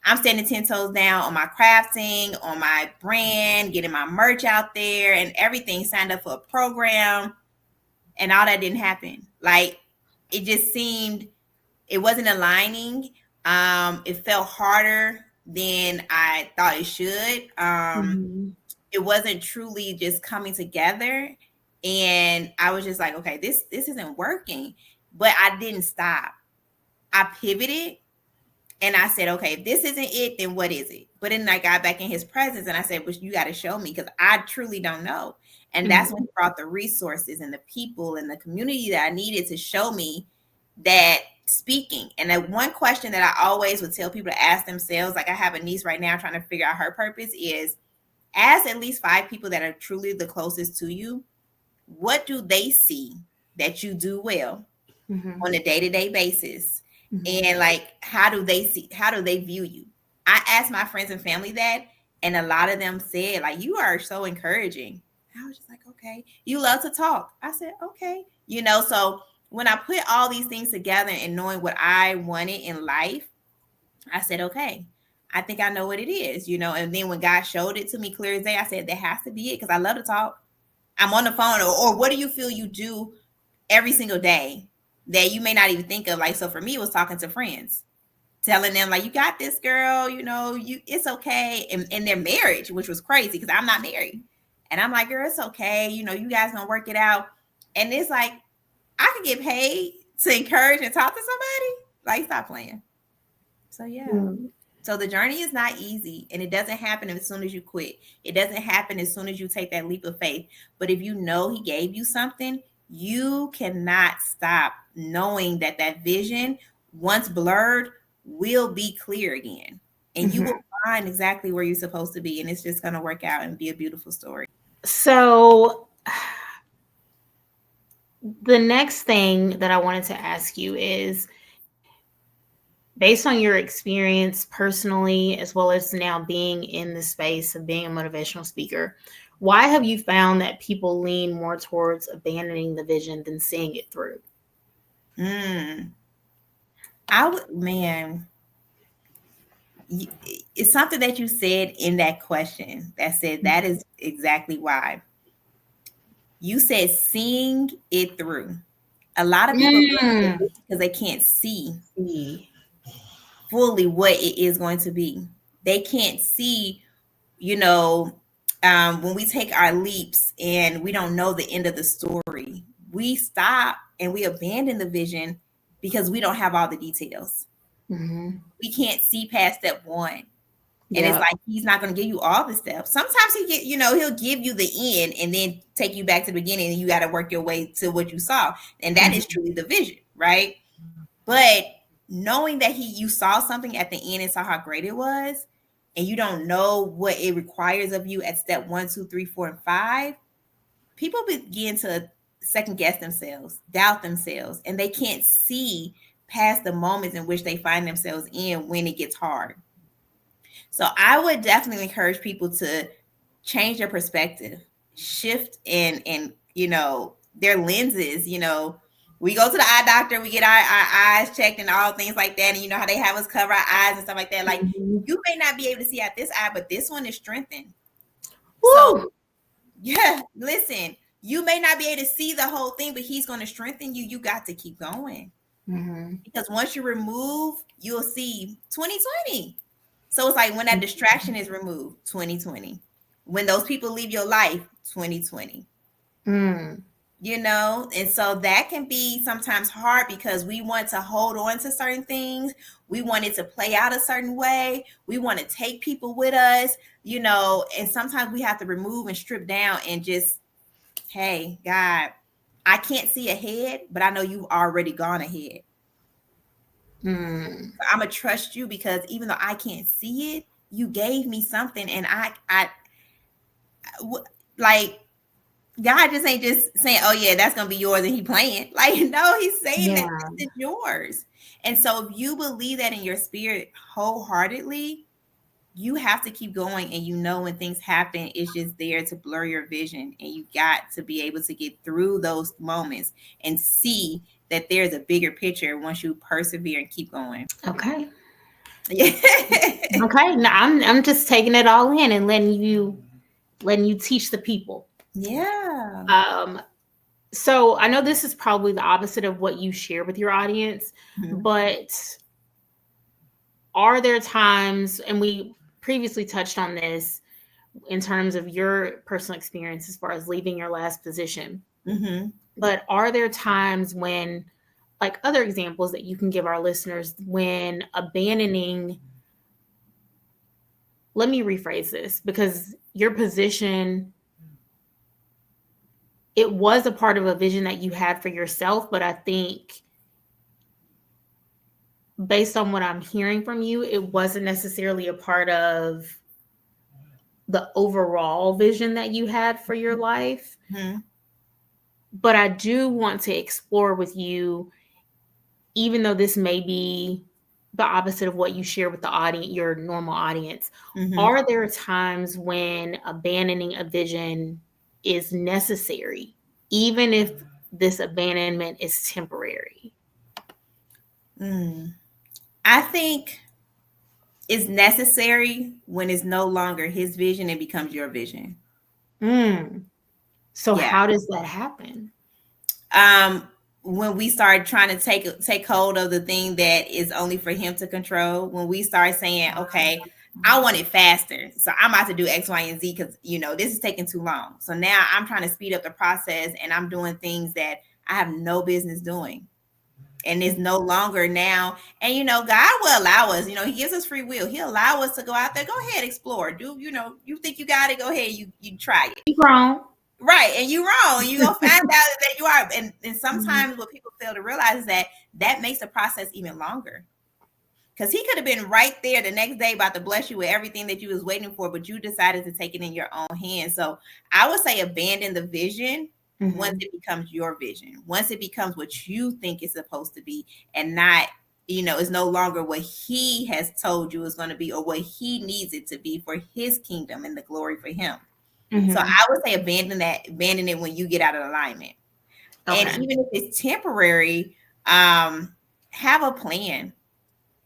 I'm standing 10 toes down on my crafting, on my brand, getting my merch out there and everything, signed up for a program, and all that didn't happen. Like it just seemed it wasn't aligning. It felt harder than I thought it should. It wasn't truly just coming together. And I was just like, okay, this isn't working. But I didn't stop. I pivoted and I said, okay, if this isn't it, then what is it? But then I got back in his presence and I said, well, you got to show me because I truly don't know. And that's when he brought the resources and the people and the community that I needed to show me that speaking. And that one question that I always would tell people to ask themselves, like I have a niece right now trying to figure out her purpose, is ask at least 5 people that are truly the closest to you. What do they see that you do well on a day-to-day basis? And like, how do they view you? I asked my friends and family that, and a lot of them said, like, you are so encouraging. I was just like, okay. You love to talk. I said, okay. So when I put all these things together and knowing what I wanted in life, I said, okay, I think I know what it is, you know. And then when God showed it to me clear as day, I said, that has to be it because I love to talk. I'm on the phone, or what do you feel you do every single day that you may not even think of? Like, so for me, it was talking to friends, telling them like, you got this, girl, you know, it's okay. And in their marriage, which was crazy because I'm not married. And I'm like, girl, it's okay. You know, you guys gonna work it out. And it's like, I could get paid to encourage and talk to somebody. Like, stop playing. So yeah. Mm. So the journey is not easy, and it doesn't happen as soon as you quit. It doesn't happen as soon as you take that leap of faith. But if you know he gave you something, you cannot stop knowing that that vision, once blurred, will be clear again. And you Mhm. will find exactly where you're supposed to be, and it's just going to work out and be a beautiful story. So, the next thing that I wanted to ask you is, based on your experience personally, as well as now being in the space of being a motivational speaker, why have you found that people lean more towards abandoning the vision than seeing it through? Mm. Man, it's something that you said in that question that said that is exactly why. You said seeing it through. A lot of people Mm. because they can't see See. fully what it is going to be. They can't see, you know, when we take our leaps and we don't know the end of the story, we stop and we abandon the vision because we don't have all the details. Mm-hmm. We can't see past step one. And it's Yeah. like he's not going to give you all the steps. Sometimes he'll give you the end and then take you back to the beginning, and you got to work your way to what you saw. And that is truly the vision, right? But knowing that you saw something at the end and saw how great it was, and you don't know what it requires of you at step 1, 2, 3, 4, and 5, people begin to second guess themselves, doubt themselves, and they can't see past the moments in which they find themselves in when it gets hard. So I would definitely encourage people to change their perspective, shift and their lenses. We go to the eye doctor, we get our eyes checked and all things like that, and you know how they have us cover our eyes and stuff like that. Like, Mhm. you may not be able to see out this eye, but this one is strengthened. So Woo! yeah, listen, you may not be able to see the whole thing, but he's going to strengthen you. You got to keep going, Mm-hmm. because once you remove, you'll see 2020. So it's like when that distraction is removed, 2020. When those people leave your life, 2020. Mm. And so that can be sometimes hard because we want to hold on to certain things. We want it to play out a certain way. We want to take people with us, and sometimes we have to remove and strip down and just, hey, God, I can't see ahead, but I know you've already gone ahead. Mm. I'm gonna trust you because even though I can't see it, you gave me something, and like, God just ain't just saying, "Oh yeah, that's gonna be yours," and he playing. Like, no, he's saying that Yeah. this is yours. And so, if you believe that in your spirit wholeheartedly, you have to keep going. And when things happen, it's just there to blur your vision, and you got to be able to get through those moments and see that there's a bigger picture once you persevere and keep going. Okay. Yeah. Okay. Now I'm just taking it all in and letting you teach the people. Yeah. Um, so I know this is probably the opposite of what you share with your audience, Mhm. but are there times, and we previously touched on this in terms of your personal experience as far as leaving your last position, Mhm. but are there times when, like other examples that you can give our listeners, when abandoning, let me rephrase this, because your position, it was a part of a vision that you had for yourself, but I think based on what I'm hearing from you, it wasn't necessarily a part of the overall vision that you had for your life. Mhm. But I do want to explore with you, even though this may be the opposite of what you share with the audience, your normal audience, Mhm. are there times when abandoning a vision is necessary, even if this abandonment is temporary? Mm. I think It's necessary when it's no longer his vision and becomes your vision. Mm. So Yeah. how does that happen? um when we start trying to take hold of the thing that is only for him to control, when we start saying, okay, I want it faster, so I'm about to do X, Y, and Z because this is taking too long, so now I'm trying to speed up the process and I'm doing things that I have no business doing. And it's no longer now. And God will allow us, he gives us free will. He'll allow us to go out there. Go ahead, explore. Do you think you got it? Go ahead, you try it. You grown. Right, and you're wrong. You're gonna find out that you are. And Mhm. sometimes what people fail to realize is that makes the process even longer. Because he could have been right there the next day about to bless you with everything that you was waiting for, but you decided to take it in your own hands. So I would say abandon the vision once Mhm. it becomes your vision. Once it becomes what you think it's supposed to be, and not, it's no longer what he has told you is going to be or what he needs it to be for his kingdom and the glory for him. So Mhm. I would say abandon it when you get out of alignment. And Okay. even if it's temporary, have a plan,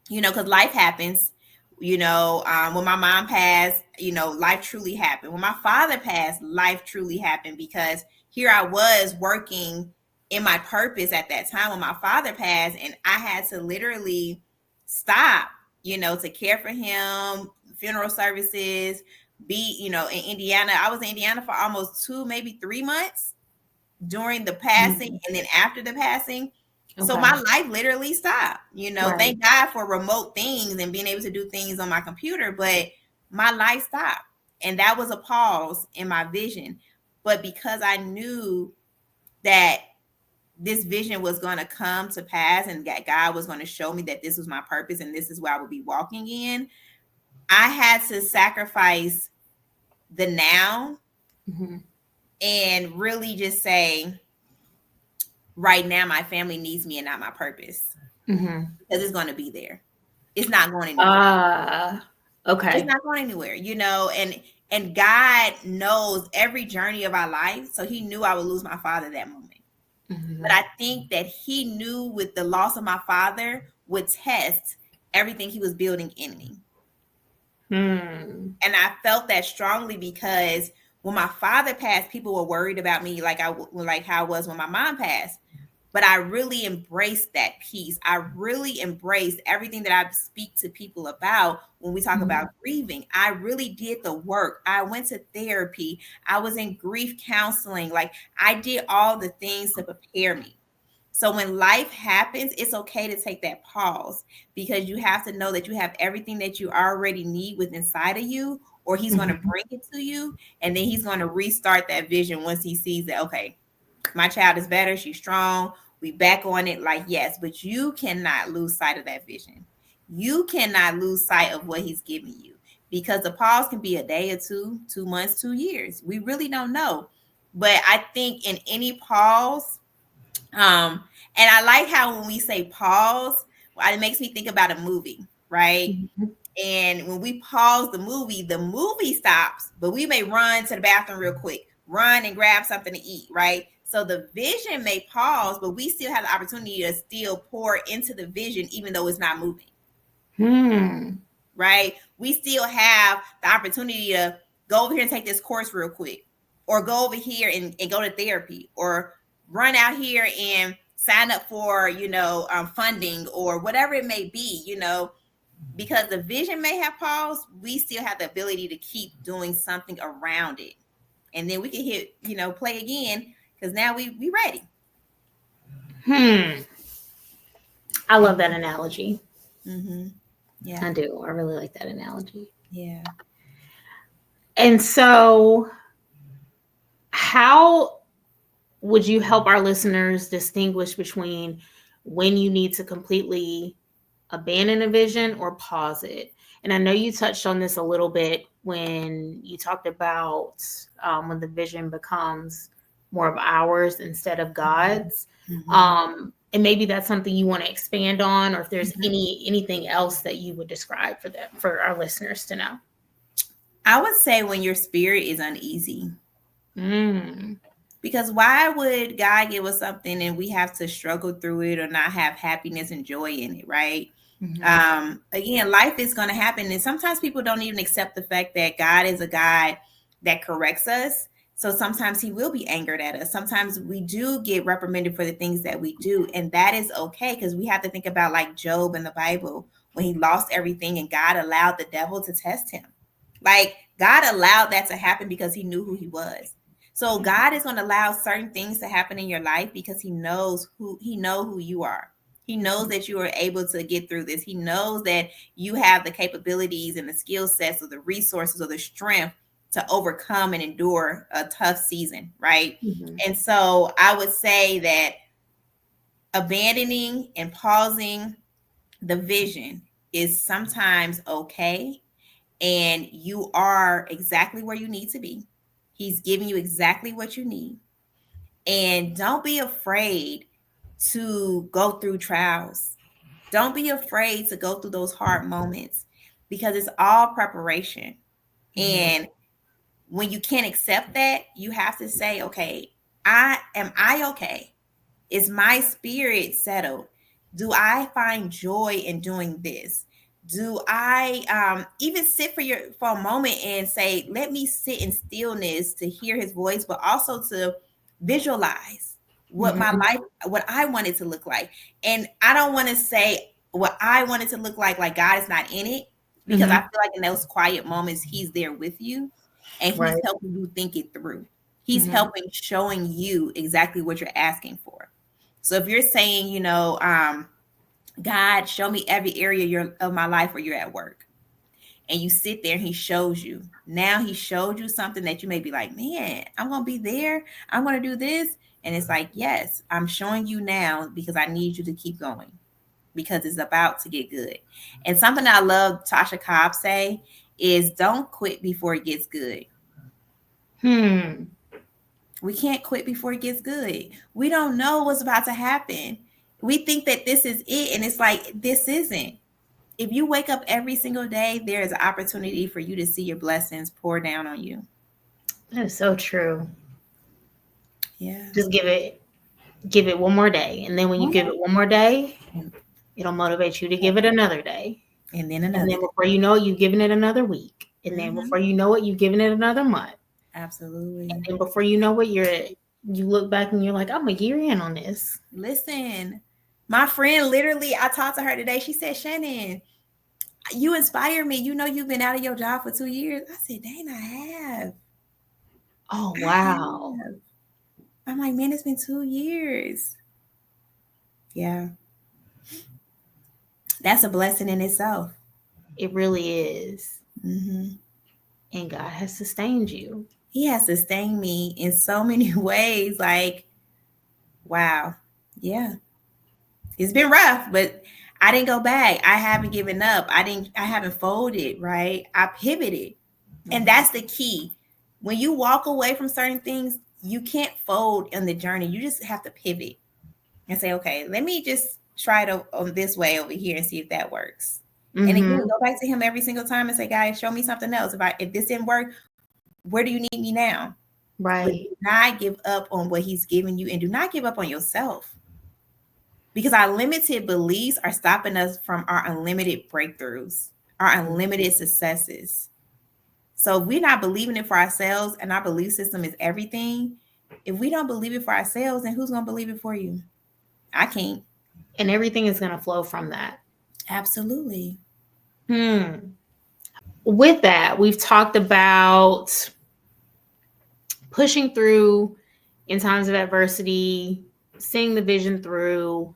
because life happens. When my mom passed, life truly happened. When my father passed, life truly happened, because here I was working in my purpose at that time when my father passed, and I had to literally stop, to care for him, funeral services, be, in Indiana. I was in Indiana for almost 2, maybe 3 months during the passing Mhm. and then after the passing. So Okay. my life literally stopped. Right. Thank God for remote things and being able to do things on my computer, but my life stopped. And that was a pause in my vision. But because I knew that this vision was going to come to pass and that God was going to show me that this was my purpose and this is where I would be walking in, I had to sacrifice the now Mhm. and really just say, right now, my family needs me and not my purpose, Mhm. because it's going to be there. It's not going anywhere. Ah. It's Okay. not going anywhere, and God knows every journey of our life. So he knew I would lose my father that moment. But Mhm. I think that he knew with the loss of my father would test everything he was building in me. Hmm. And I felt that strongly because when my father passed, people were worried about me, like how I was when my mom passed. But I really embraced that peace. I really embraced everything that I speak to people about when we talk about Mhm. grieving. I really did the work. I went to therapy. I was in grief counseling. Like, I did all the things to prepare me. So when life happens, it's okay to take that pause, because you have to know that you have everything that you already need within inside of you, or he's going to Mhm. bring it to you. And then he's going to restart that vision once he sees that, okay, my child is better, she's strong, we back on it. Like, yes, but you cannot lose sight of that vision. You cannot lose sight of what he's giving you, because the pause can be a day or two, 2 months, 2 years. We really don't know. But I think in any pause, um, and I like how when we say pause, it makes me think about a movie, right? Mhm. And when we pause the movie stops, but we may run to the bathroom real quick, run and grab something to eat, right? So the vision may pause, but we still have the opportunity to still pour into the vision, even though it's not moving, Hmm. right? We still have the opportunity to go over here and take this course real quick, or go over here and go to therapy, or run out here and sign up for, funding or whatever it may be, because the vision may have paused. We still have the ability to keep doing something around it. And then we can hit, play again, because now we ready. Hmm. I love that analogy. Mm-hmm. Yeah. I do. I really like that analogy. Yeah. And so, how would you help our listeners distinguish between when you need to completely abandon a vision or pause it? And I know you touched on this a little bit when you talked about when the vision becomes more of ours instead of God's. Mm-hmm. And maybe that's something you want to expand on, or if there's Mm-hmm. anything else that you would describe for them, for our listeners to know. I would say when your spirit is uneasy. Mm. Because why would God give us something and we have to struggle through it or not have happiness and joy in it, right? Mhm. Again, life is going to happen, and sometimes people don't even accept the fact that God is a God that corrects us. So sometimes he will be angered at us. Sometimes we do get reprimanded for the things that we do, and that is okay, because we have to think about like Job in the Bible, when he lost everything and God allowed the devil to test him. Like, God allowed that to happen because he knew who he was. So God is going to allow certain things to happen in your life because he knows who you are. He knows that you are able to get through this. He knows that you have the capabilities and the skill sets or the resources or the strength to overcome and endure a tough season, right? Mhm. And so I would say that abandoning and pausing the vision is sometimes okay, and you are exactly where you need to be. He's giving you exactly what you need. And don't be afraid to go through trials. Don't be afraid to go through those hard moments, because it's all preparation. Mhm. And when you can't accept that, you have to say, okay, I okay? Is my spirit settled? Do I find joy in doing this? Do I even sit for a moment and say, let me sit in stillness to hear his voice, but also to visualize what my Mhm. life, what I want it to look like. And I don't want to say what I want it to look like God is not in it, because I Mhm. feel like in those quiet moments, he's there with you and he's Right. helping you think it through. He's Mhm. helping, showing you exactly what you're asking for. So if you're saying, God, show me every area of my life where you're at work, and you sit there and he shows you. Now he showed you something that you may be like, man, I'm going to be there. I'm going to do this. And it's like, yes, I'm showing you now because I need you to keep going, because it's about to get good. And something I love Tasha Cobb say is, don't quit before it gets good. Hmm. We can't quit before it gets good. We don't know what's about to happen. We think that this is it, and it's like, this isn't. If you wake up every single day, there is an opportunity for you to see your blessings pour down on you. That is so true. Yeah. Just give it one more day, and then when you One give more, it one more day, it'll motivate you to give it another day. and then And another then day. before you know it, you've given it another week. And then Hmm. before you know it, you've given it another month. And Absolutely. then before you know it, you look back and you're like, I'm a year in on this. Listen, my friend, literally, I talked to her today. She said, Shannon, you inspire me. You know, you've been out of your job for 2 years. I said, dang, I have. Oh I wow. have. I'm like, man, it's been 2 years. Yeah. That's a blessing in itself. It really is. Hmm. And God has sustained you. He has sustained me in so many ways. Like, wow. Yeah. It's been rough, but I didn't go back. I haven't given up. I haven't folded, right? I pivoted. And Mhm. that's the key. When you walk away from certain things, you can't fold in the journey. You just have to pivot and say, okay, let me just try it on this way over here and see if that works. And again, Mhm. go back to him every single time and say, guys, show me something else. If this didn't work, where do you need me now? But Right. do not give up on what he's given you, and do not give up on yourself, because our limited beliefs are stopping us from our unlimited breakthroughs, our unlimited successes. So if we're not believing it for ourselves, and our belief system is everything, if we don't believe it for ourselves, then who's going to believe it for you? I can't. And everything is going to flow from that. Absolutely. Hmm. With that, we've talked about pushing through in times of adversity, seeing the vision through,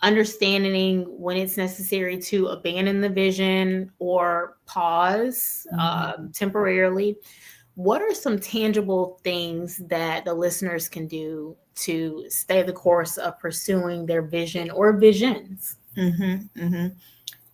understanding when it's necessary to abandon the vision or pause Mhm. temporarily. What are some tangible things that the listeners can do to stay the course of pursuing their vision or visions? Mhm. Mhm.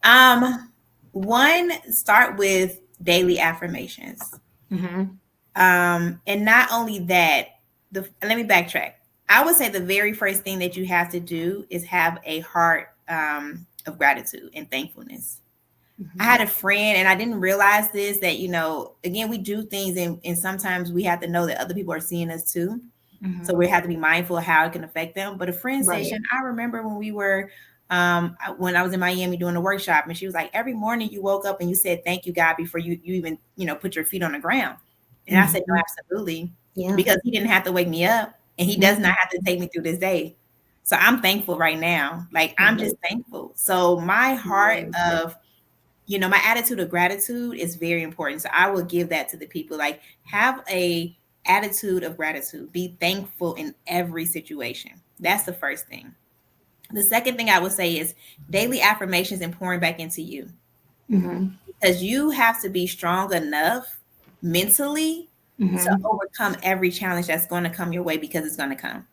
Um, One, start with daily affirmations. Mm-hmm. And not only that, let me backtrack. I would say the very first thing that you have to do is have a heart of gratitude and thankfulness. I Mm-hmm. had a friend, and I didn't realize this, that, again, we do things, and sometimes we have to know that other people are seeing us too. So Mm-hmm. we have to be mindful of how it can affect them. But a friend said, Right. Shannon, I remember when we were when I was in Miami doing a workshop, and she was like, every morning you woke up and you said, thank you, God, before you even, put your feet on the ground. And I said, no, absolutely. Yeah. Because he didn't have to wake me up, and he does not have to take me through this day. So I'm thankful right now. Like, I'm just thankful. So my heart of, my attitude of gratitude is very important. So I will give that to the people. Like, have a attitude of gratitude. Be thankful in every situation. That's the first thing. The second thing I would say is daily affirmations and pouring back into you. Because you have to be strong enough mentally to overcome every challenge that's going to come your way, because it's going to come.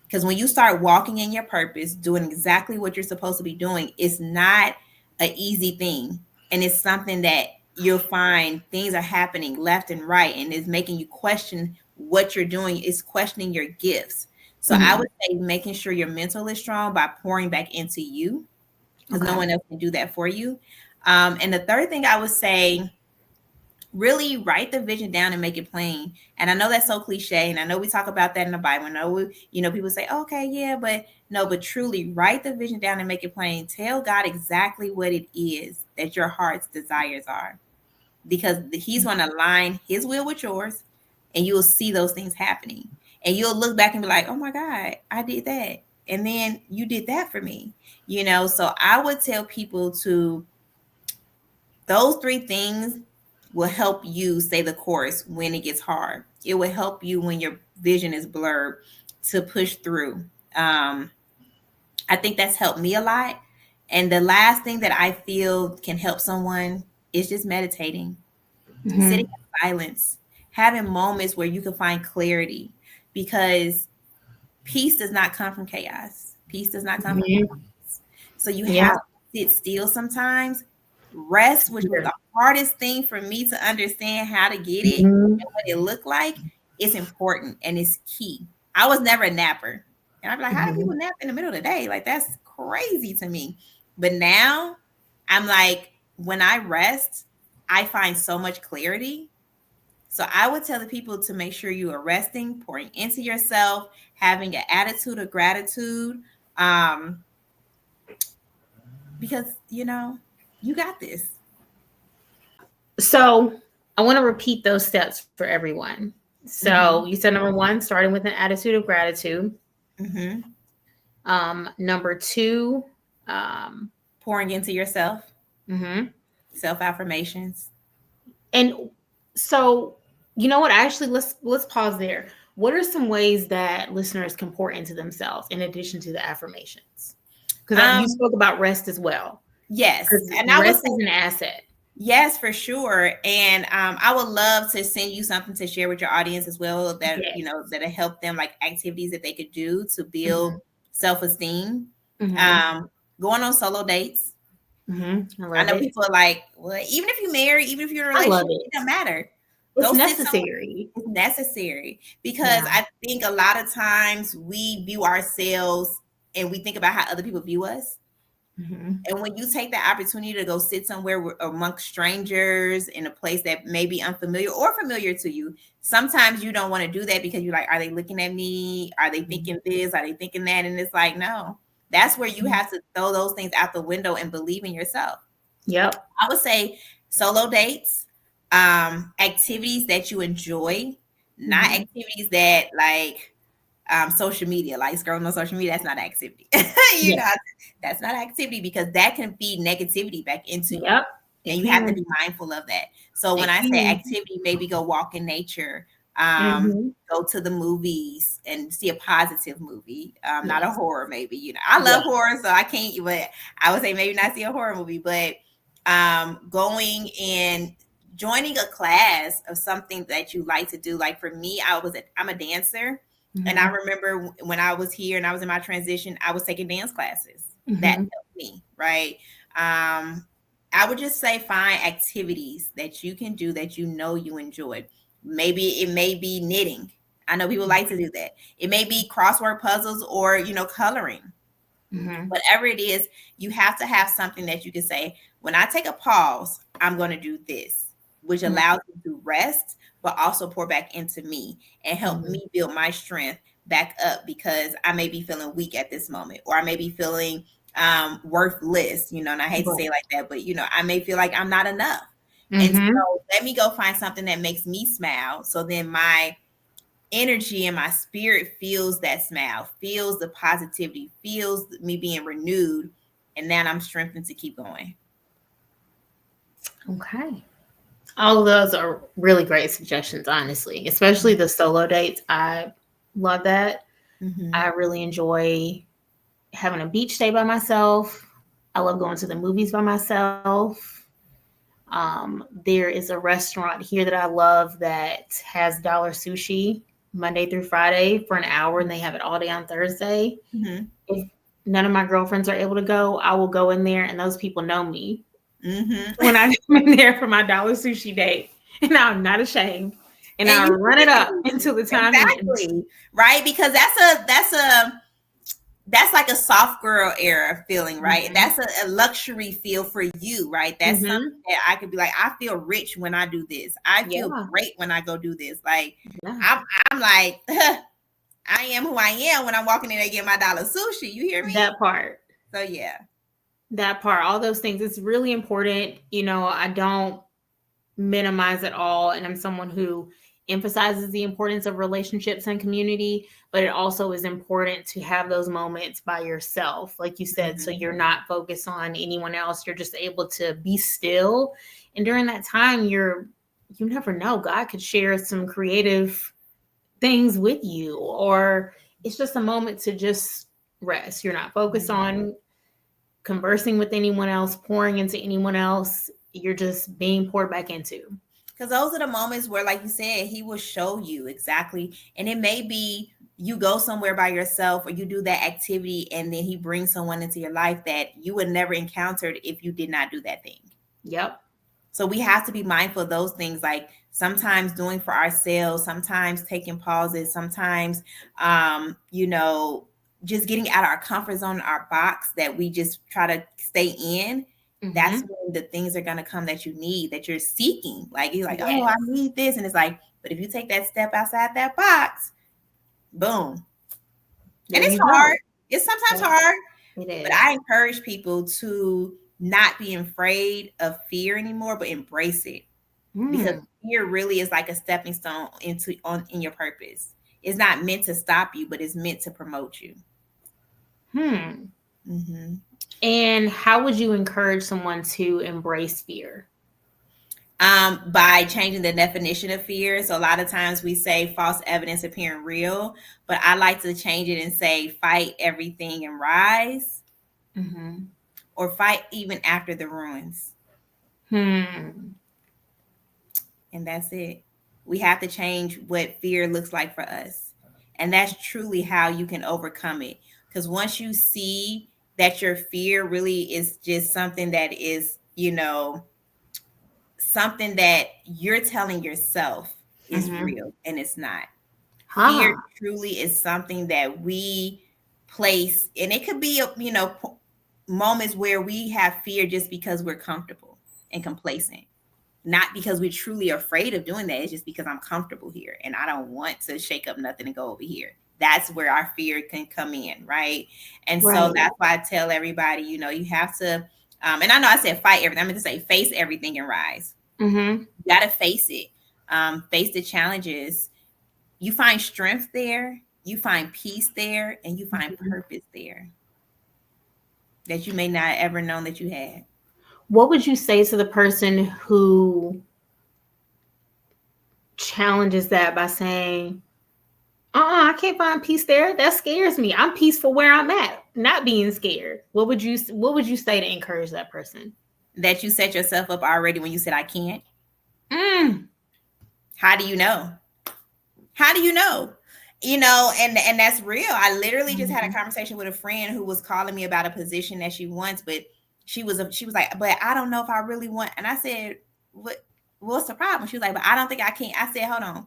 Because when you start walking in your purpose, doing exactly what you're supposed to be doing, it's not an easy thing. And it's something that you'll find things are happening left and right, and it's making you question what you're doing. It's questioning your gifts. So I would say making sure your mental is strong by pouring back into you, because no one else can do that for you. And the third thing I would say, really write the vision down and make it plain. And I know that's so cliche, and I know we talk about that in the Bible. I know people say, okay, yeah, but no, but truly write the vision down and make it plain. Tell God exactly what it is that your heart's desires are, because he's going to align his will with yours, and you'll see those things happening. And you'll look back and be like, oh my God, I did that. And then you did that for me, So I would tell people those three things will help you stay the course when it gets hard. It will help you when your vision is blurred to push through. I think that's helped me a lot. And the last thing that I feel can help someone is just meditating, sitting in silence, having moments where you can find clarity, because peace does not come from chaos. Peace does not come from chaos. So you have to sit still sometimes. Rest, which was the hardest thing for me to understand how to get it and what it looked like, is important and it's key. I was never a napper. And I'd be like, how do people nap in the middle of the day? Like, that's crazy to me. But now I'm like, when I rest, I find so much clarity. So I would tell the people to make sure you are resting, pouring into yourself, having an attitude of gratitude, because, you got this. So I want to repeat those steps for everyone. So you said number one, starting with an attitude of gratitude. Number two, pouring into yourself. Self-affirmations. And so, you know what? Actually, let's pause there. What are some ways that listeners can pour into themselves in addition to the affirmations? Because you spoke about rest as well. Yes, and rest is an asset. Yes, for sure. And I would love to send you something to share with your audience as well, that that'll help them, like activities that they could do to build self-esteem. Going on solo dates. I know people are like, well, even if you're married, even if you're in a relationship, it doesn't matter. It's necessary. It's necessary, because I think a lot of times we view ourselves and we think about how other people view us. And when you take the opportunity to go sit somewhere amongst strangers in a place that may be unfamiliar or familiar to you, sometimes you don't want to do that because you're like, are they looking at me? Are they thinking this? Are they thinking that? And it's like, no, that's where you have to throw those things out the window and believe in yourself. Yep. I would say solo dates, activities that you enjoy, not activities that like social media, like scrolling on social media. That's not activity. That's not activity, because that can feed negativity back into you. And you have to be mindful of that. So when I say activity, maybe go walk in nature, go to the movies and see a positive movie, not a horror maybe. I love horror, so I can't, but I would say maybe not see a horror movie, but going and joining a class of something that you like to do. Like for me, I'm a dancer. And I remember when I was here and I was in my transition, I was taking dance classes. That helped me, right? I would just say find activities that you can do that you enjoy. Maybe it may be knitting. I know people like to do that. It may be crossword puzzles or, coloring. Whatever it is, you have to have something that you can say, when I take a pause, I'm going to do this, which allows you to rest, but also pour back into me and help me build my strength back up, because I may be feeling weak at this moment, or I may be feeling worthless, and I hate to say it like that, but I may feel like I'm not enough. And Mm-hmm. so let me go find something that makes me smile. So then my energy and my spirit feels that smile, feels the positivity, feels me being renewed. And then I'm strengthened to keep going. Okay. All of those are really great suggestions, honestly, especially the solo dates. I love that. Mm-hmm. I really enjoy having a beach day by myself. I love going to the movies by myself. There is a restaurant here that I love that has dollar sushi Monday through Friday for an hour, and they have it all day on Thursday. Mm-hmm. If none of my girlfriends are able to go, I will go in there, and those people know me Mm-hmm. when I'm in there for my dollar sushi date, and I'm not ashamed, and And I'll you run it up until the time ends. exactly right, because that's like a soft girl era feeling, right? Mm-hmm. That's a luxury feel for you, right? That's something Mm-hmm. that I could be like, I feel rich when I do this. I feel Yeah, great when I go do this. Like yeah, I'm like, I am who I am when I'm walking in there and get my dollar sushi. You hear me? that part. So yeah. That part, all those things, it's really important. I don't minimize it all. And I'm someone who emphasizes the importance of relationships and community, but it also is important to have those moments by yourself, like you said, so Mm-hmm. you're not focused on anyone else. You're just able to be still. And during that time, you never know. God could share some creative things with you, or it's just a moment to just rest. You're not focused on conversing with anyone else, pouring into anyone else. You're just being poured back into. Because those are the moments where, like you said, he will show you exactly. And it may be you go somewhere by yourself or you do that activity and then he brings someone into your life that you would never encountered if you did not do that thing. Yep. So we have to be mindful of those things, like sometimes doing for ourselves, sometimes taking pauses, sometimes, just getting out of our comfort zone, our box that we just try to stay in. That's Mm-hmm. when the things are going to come that you need, that you're seeking. Like you're like, oh, I Yes. need this. And it's like, but if you take that step outside that box, boom. And There it's you hard. go. It's sometimes Yep. hard, It but is. I encourage people to not be afraid of fear anymore, but embrace it, because Mm. fear really is like a stepping stone in your purpose. It's not meant to stop you, but it's meant to promote you. Hmm. Mm-hmm. And how would you encourage someone to embrace fear? By changing the definition of fear. So a lot of times we say false evidence appearing real, but I like to change it and say fight everything and rise, Mm-hmm. or fight even after the ruins. Hmm. And that's it. We have to change what fear looks like for us. And that's truly how you can overcome it. Because once you see that your fear really is just something that is, something that you're telling yourself is Mm-hmm. real and it's not. Fear Huh. truly is something that we place, and it could be, moments where we have fear just because we're comfortable and complacent, not because we're truly afraid of doing that. It's just because I'm comfortable here and I don't want to shake up nothing and go over here. That's where our fear can come in, right? And so Right. that's why I tell everybody, you have to, and I know I said fight everything. I meant to say face everything and rise. Mm-hmm. You got to face it, face the challenges. You find strength there, you find peace there, and you find Mm-hmm. purpose there that you may not ever known that you had. What would you say to the person who challenges that by saying, I can't find peace there. That scares me. I'm peaceful where I'm at, not being scared. What would you say to encourage that person? That you set yourself up already when you said I can't. Mm. How do you know? How do you know? And that's real. I literally just had a Mhm. conversation with a friend who was calling me about a position that she wants, but she was like, but I don't know if I really want. And I said, what's the problem? She was like, but I don't think I can. I said, hold on.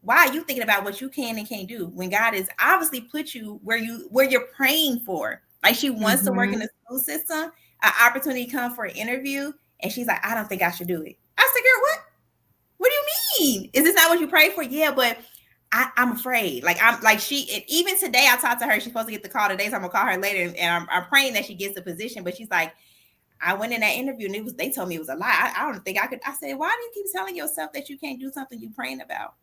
Why are you thinking about what you can and can't do when God has obviously put you where you're praying for? Like she wants to work in Mhm. the school system, an opportunity come for an interview, and she's like, I don't think I should do it. I said, girl, what? What do you mean? Is this not what you prayed for? Yeah, but I'm afraid. Like I'm like even today I talked to her. She's supposed to get the call today, so I'm gonna call her later, and I'm praying that she gets the position. But she's like, I went in that interview and they told me it was a lie. I don't think I could. I said, why do you keep telling yourself that you can't do something you're praying about?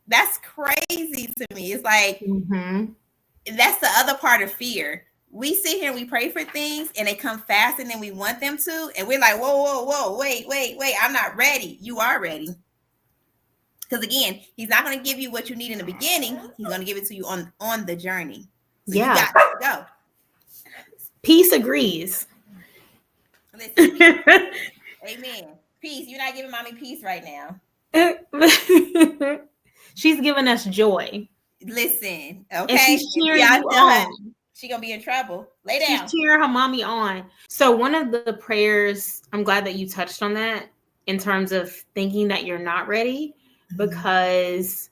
That's crazy to me. It's like that's the other part of fear. We sit here and we pray for things and they come faster than we want them to, and we're like, whoa, wait, I'm not ready. You are ready. Because again, he's not going to give you what you need in the beginning. He's going to give it to you on the journey. So you got to go. Peace agrees. Listen, amen. Peace. You're not giving mommy peace right now. She's giving us joy. Listen, okay. And she's cheering you on. She's going to be in trouble. Lay down. She's cheering her mommy on. So one of the prayers, I'm glad that you touched on that in terms of thinking that you're not ready. Because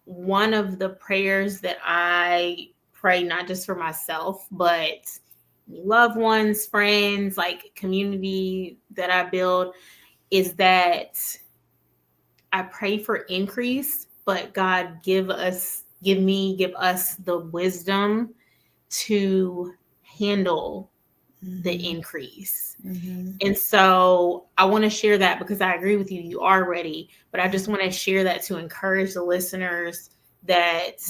one of the prayers that I pray, not just for myself, but loved ones, friends, like community that I build, is that I pray for increase, but God give us the wisdom to handle the increase. And so I want to share that because I agree with you. You are ready, but I just want to share that to encourage the listeners that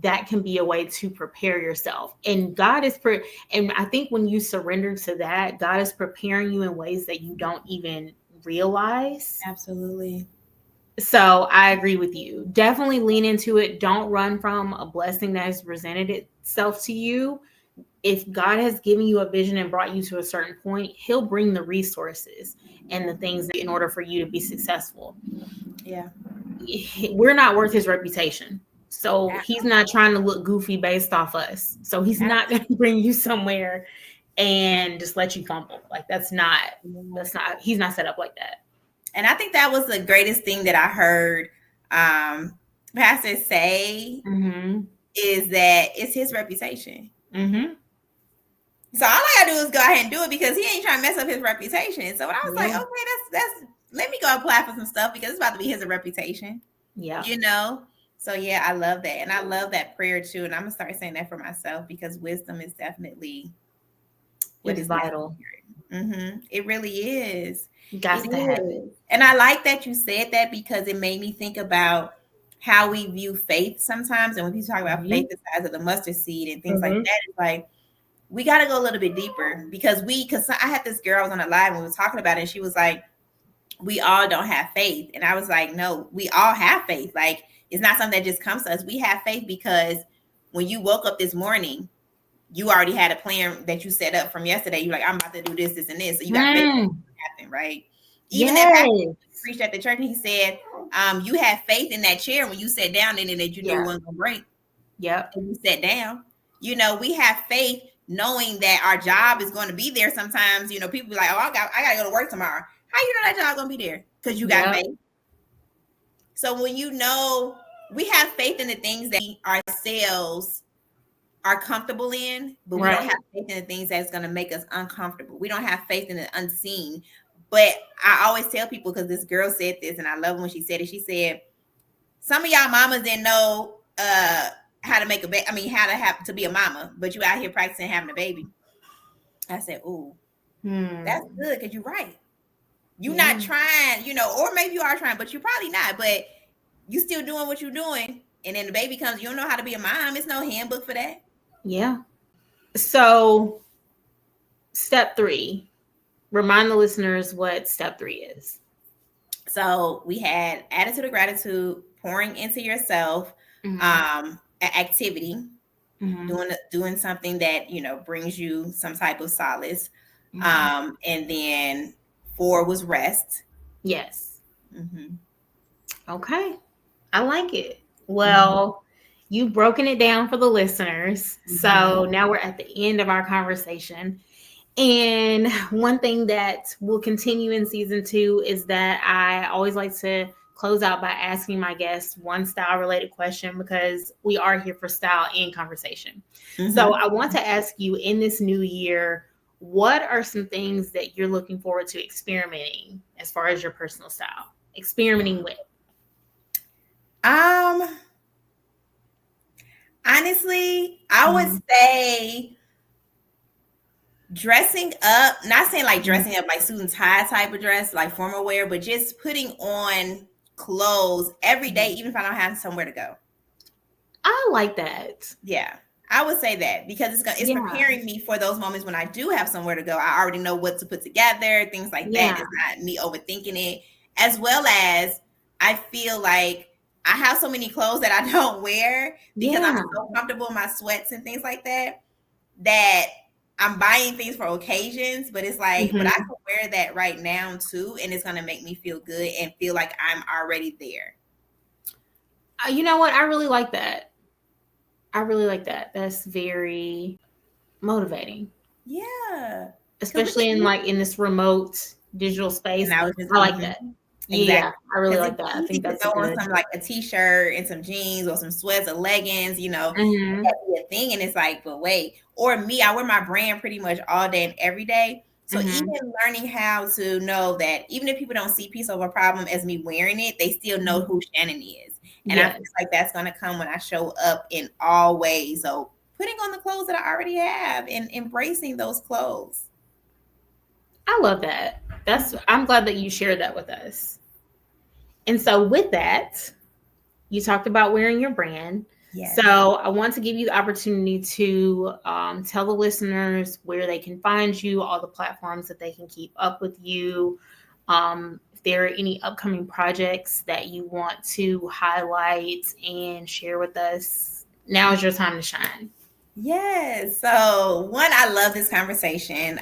that can be a way to prepare yourself. And and I think when you surrender to that, God is preparing you in ways that you don't even realize. Absolutely. So I agree with you. Definitely lean into it. Don't run from a blessing that has presented itself to you. If God has given you a vision and brought you to a certain point, he'll bring the resources and the things in order for you to be successful. Yeah. We're not worth his reputation. So he's not trying to look goofy based off us. So he's not going to bring you somewhere and just let you fumble. Like that's not, he's not set up like that. And I think that was the greatest thing that I heard Pastor say is that it's his reputation. So all I gotta do is go ahead and do it because he ain't trying to mess up his reputation. So I was like, okay, that's let me go apply for some stuff because it's about to be his reputation. Yeah. You know? So yeah, I love that. And I love that prayer too. And I'm gonna start saying that for myself because wisdom is definitely what is vital. It really is. You got to have it. And I like that you said that because it made me think about how we view faith sometimes. And when people talk about faith the size of the mustard seed and things like that, it's like we got to go a little bit deeper because I had this girl I was on a live and we were talking about it. And she was like, we all don't have faith. And I was like, no, we all have faith. Like, it's not something that just comes to us. We have faith because when you woke up this morning, you already had a plan that you set up from yesterday. You're like, I'm about to do this, this, and this. So you got faith to happen, right? Even that pastor preached at the church and he said, you had faith in that chair when you sat down in it that you knew it wasn't going to break. Yep. And you sat down. You know, we have faith knowing that our job is going to be there sometimes. You know, people be like, oh, I got to go to work tomorrow. How you know that job going to be there? Because you got faith. So when you know, we have faith in the things that ourselves are comfortable in, but we don't have faith in the things that's going to make us uncomfortable. We don't have faith in the unseen. But I always tell people, because this girl said this, and I love when she said it. She said, some of y'all mamas didn't know how to make a baby. I mean, how to have to be a mama, but you out here practicing having a baby. I said, ooh, that's good, because you're right. You're not trying, you know, or maybe you are trying, but you're probably not. But you still doing what you're doing. And then the baby comes, you don't know how to be a mom. It's no handbook for that. Yeah. So step 3, remind the listeners what step 3 is. So we had attitude of gratitude, pouring into yourself, activity, doing something that, you know, brings you some type of solace. And then 4 was rest. Yes. Okay. I like it. Well, you've broken it down for the listeners. So now we're at the end of our conversation. And one thing that will continue in season 2 is that I always like to close out by asking my guests one style related question, because we are here for style and conversation. So I want to ask you, in this new year, what are some things that you're looking forward to experimenting as far as your personal style? Experimenting with? Um, honestly, I would Mm-hmm. say dressing up, not saying like Mm-hmm. dressing up like suit and tie type of dress, like formal wear, but just putting on clothes every day, even if I don't have somewhere to go. I like that. Yeah. I would say that because it's Yeah. preparing me for those moments when I do have somewhere to go. I already know what to put together, things like that. Yeah. It's not me overthinking it. As well as I feel like I have so many clothes that I don't wear because I'm Yeah. so comfortable in my sweats and things like that that I'm buying things for occasions, but it's like, but I Mm-hmm. can wear that right now too, and it's gonna make me feel good and feel like I'm already there. You know what? I really like that. I really like that. That's very motivating, Yeah, because we especially in can. like in this remote digital And space. I was just I like that. Yeah, exactly I really because like it's that. I easy think to that's a throw on good. some like a t-shirt and some jeans or some sweats or leggings, Mm-hmm. that be a thing. And it's like, but wait, or me, I wear my brand pretty much all day and every day. So Mm-hmm. even learning how to know that even if people don't see Peace Over Problem as me wearing it, they still know who Shannon is. And I feel Yes, like that's gonna come when I show up in all ways. So putting on the clothes that I already have and embracing those clothes. I love that. I'm glad that you shared that with us. And so with that, you talked about wearing your brand. Yes. So I want to give you the opportunity to tell the listeners where they can find you, all the platforms that they can keep up with you. If there are any upcoming projects that you want to highlight and share with us, now is your time to shine. Yes. So, one, I love this conversation.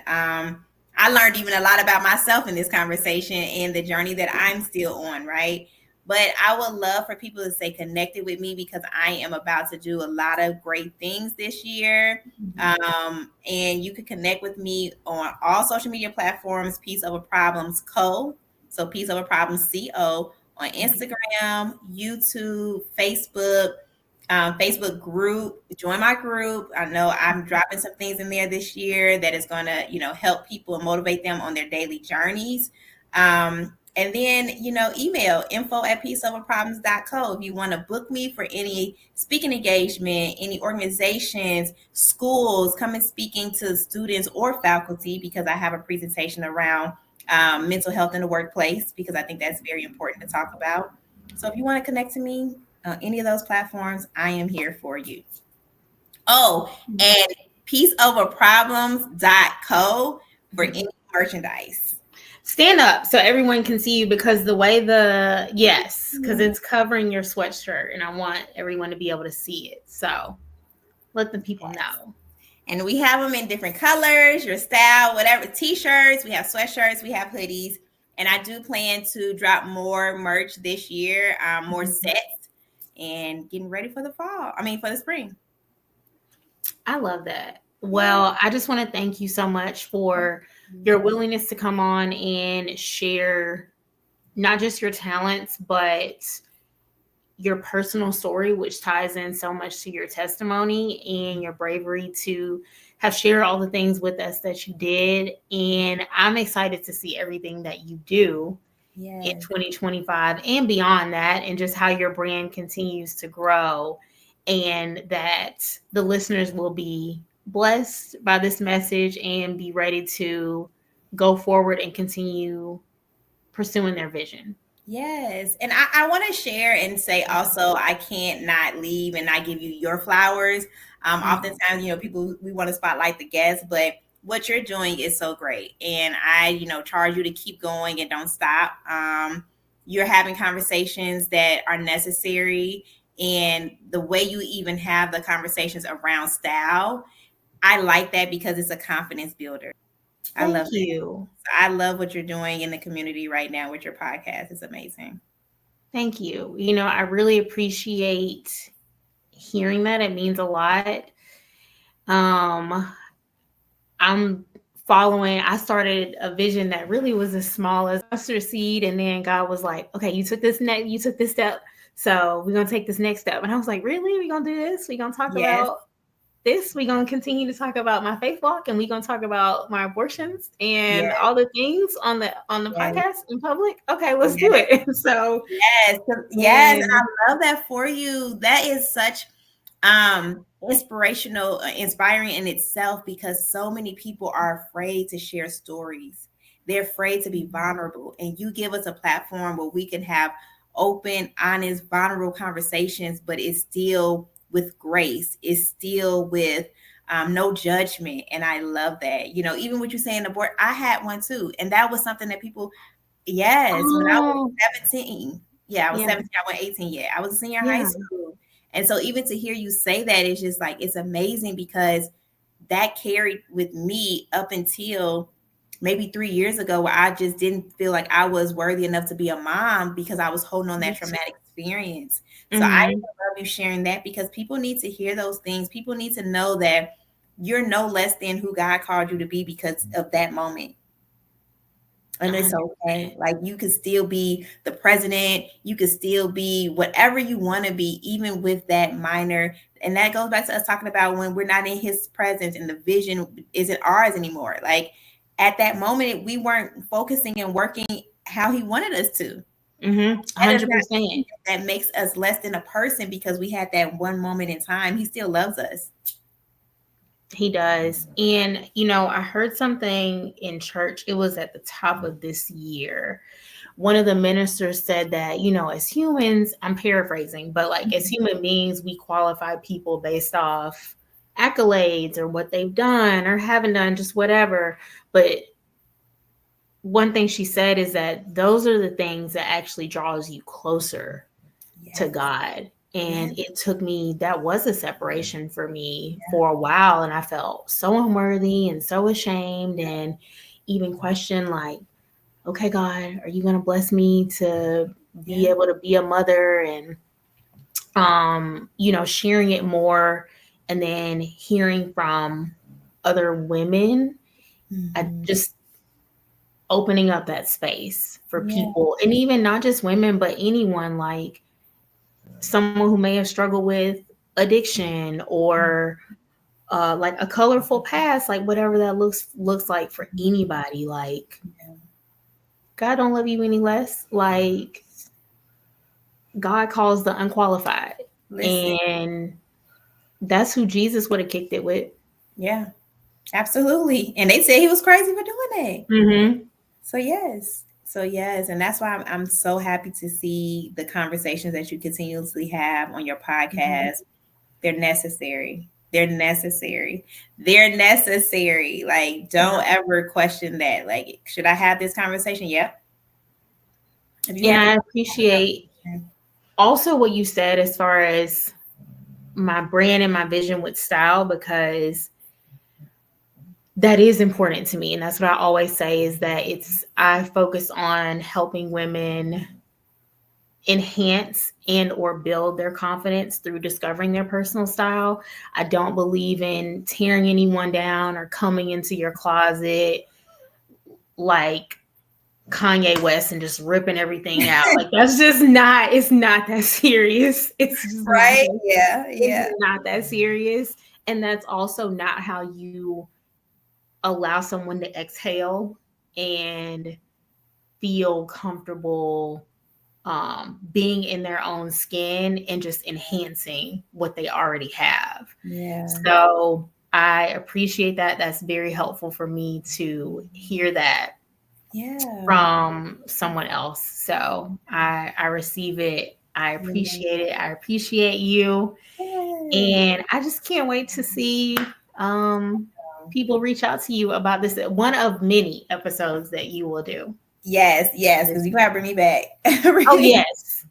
I learned even a lot about myself in this conversation and the journey that I'm still on, right? But I would love for people to stay connected with me because I am about to do a lot of great things this year. And you can connect with me on all social media platforms, Peace Over Problems Co. So, Peace Over Problems CO on Instagram, YouTube, Facebook group. Join my group. I know I'm dropping some things in there this year that is going to, help people and motivate them on their daily journeys. And then, email info@peaceoverproblems.co if you want to book me for any speaking engagement, any organizations, schools, come and speaking to students or faculty because I have a presentation around mental health in the workplace because I think that's very important to talk about. So if you want to connect to me, any of those platforms, I am here for you. Oh, and peaceoverproblems.co for any merchandise. Stand up so everyone can see you because the way yes, because it's covering your sweatshirt and I want everyone to be able to see it. So let the people know. And we have them in different colors, your style, whatever. T-shirts, we have sweatshirts, we have hoodies. And I do plan to drop more merch this year, more sets, and getting ready for the fall. I mean, for the spring. I love that. Yeah. Well, I just want to thank you so much for your willingness to come on and share not just your talents, but your personal story, which ties in so much to your testimony and your bravery to have shared all the things with us that you did. And I'm excited to see everything that you do in Yes. 2025 and beyond that, and just how your brand continues to grow, and that the listeners will be blessed by this message and be ready to go forward and continue pursuing their vision. Yes. And I want to share and say also, I can't not leave and not give you your flowers. Oftentimes, people, we want to spotlight the guests, but what you're doing is so great. And I, charge you to keep going and don't stop. You're having conversations that are necessary. And the way you even have the conversations around style, I like that because it's a confidence builder. I love Thank it. you. I love what you're doing in the community right now with your podcast. It's amazing. Thank you. I really appreciate hearing that. It means a lot. Um, I'm I started a vision that really was as small as a mustard seed. And then God was like, okay, you took this step. So we're going to take this next step. And I was like, really? We're going to do this? We're going to talk Yes. about this, we're going to continue to talk about my faith walk, and we're going to talk about my abortions and Yes, all the things on the yes, podcast in public. Okay, let's do yes, it. So, yes, yes. And and I love that for you. That is such inspirational, inspiring in itself, because so many people are afraid to share stories. They're afraid to be vulnerable, and you give us a platform where we can have open, honest, vulnerable conversations, but it's still with grace. It's still with no judgment, and I love that. Even what you saying abort, I had one too, and that was something that people. Yes, when I was oh, 17. Yeah, I was yeah, 17. I went 18. Yeah, I was a senior in high yeah, school. And so even to hear you say that is just like, it's amazing, because that carried with me up until maybe 3 years ago, where I just didn't feel like I was worthy enough to be a mom, because I was holding on that traumatic experience. So I mm-hmm. love you sharing that, because people need to hear those things. People need to know that you're no less than who God called you to be because of that moment. And it's 100%. okay. Like, you could still be the president, you could still be whatever you want to be, even with that minor. And that goes back to us talking about when we're not in his presence and the vision isn't ours anymore. Like, at that moment, we weren't focusing and working how he wanted us to. Mm-hmm. That does not 100%. mean that makes us less than a person because we had that one moment in time. He still loves us. He does. And, I heard something in church. It was at the top of this year. One of the ministers said that, as humans, I'm paraphrasing, but like as human beings, we qualify people based off accolades or what they've done or haven't done, just whatever. But one thing she said is that those are the things that actually draws you closer to Yes. God. Yes. And it took me, that was a separation for me for a while. And I felt so unworthy and so ashamed, and even questioned, like, okay, God, are you going to bless me to be Yeah. able to be a mother? And, sharing it more, and then hearing from other women, I Mhm. just opening up that space for Yeah. people, and even not just women, but anyone, like someone who may have struggled with addiction, or like a colorful past, like whatever that looks like for anybody. Like, God don't love you any less. Like, God calls the unqualified, Listen. and that's who Jesus would have kicked it with. Yeah. Absolutely. And they said he was crazy for doing that. Mm-hmm. So yes. So yes. And that's why I'm so happy to see the conversations that you continuously have on your Mm-hmm. podcast. They're necessary. They're necessary. They're necessary. Like, Yeah. don't ever question that. Like, should I have this conversation? Yep. If you And have to I have a appreciate conversation. also what you said as far as my brand and my vision with style, because that is important to me. And that's what I always say, is that I focus on helping women enhance and or build their confidence through discovering their personal style. I don't believe in tearing anyone down or coming into your closet like Kanye West and just ripping everything out. Like, that's just not, it's not that serious. Right? Yeah. It's Yeah. not that serious. And that's also not how you allow someone to exhale and feel comfortable being in their own skin and just enhancing what they already have. Yeah. So I appreciate that. That's very helpful for me to hear that Yeah. from someone else. So I receive it. I appreciate it. I appreciate you. Yeah. And I just can't wait to see um, people reach out to you about this, one of many episodes that you will do. Yes, yes, because you gotta bring me back. Oh, yes.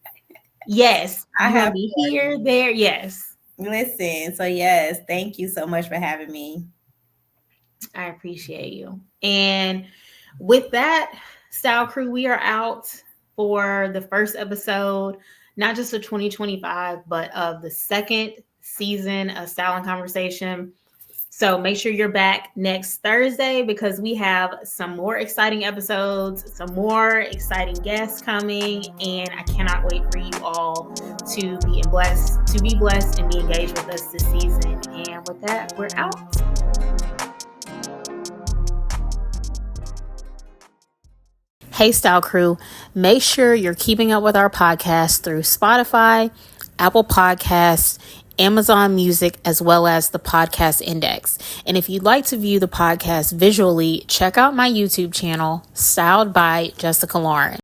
Yes. I You're going to have be here, there. Yes. listen. So yes, thank you so much for having me. I appreciate you. And with that, Style Crew, we are out for the first episode, not just of 2025, but of the second season of Style and Conversation. So make sure you're back next Thursday, because we have some more exciting episodes, some more exciting guests coming, and I cannot wait for you all to be blessed and be engaged with us this season. And with that, we're out. Hey, Style Crew, make sure you're keeping up with our podcast through Spotify, Apple Podcasts, Amazon Music, as well as the Podcast Index. And if you'd like to view the podcast visually, check out my YouTube channel, Styled by Jessica Lauren.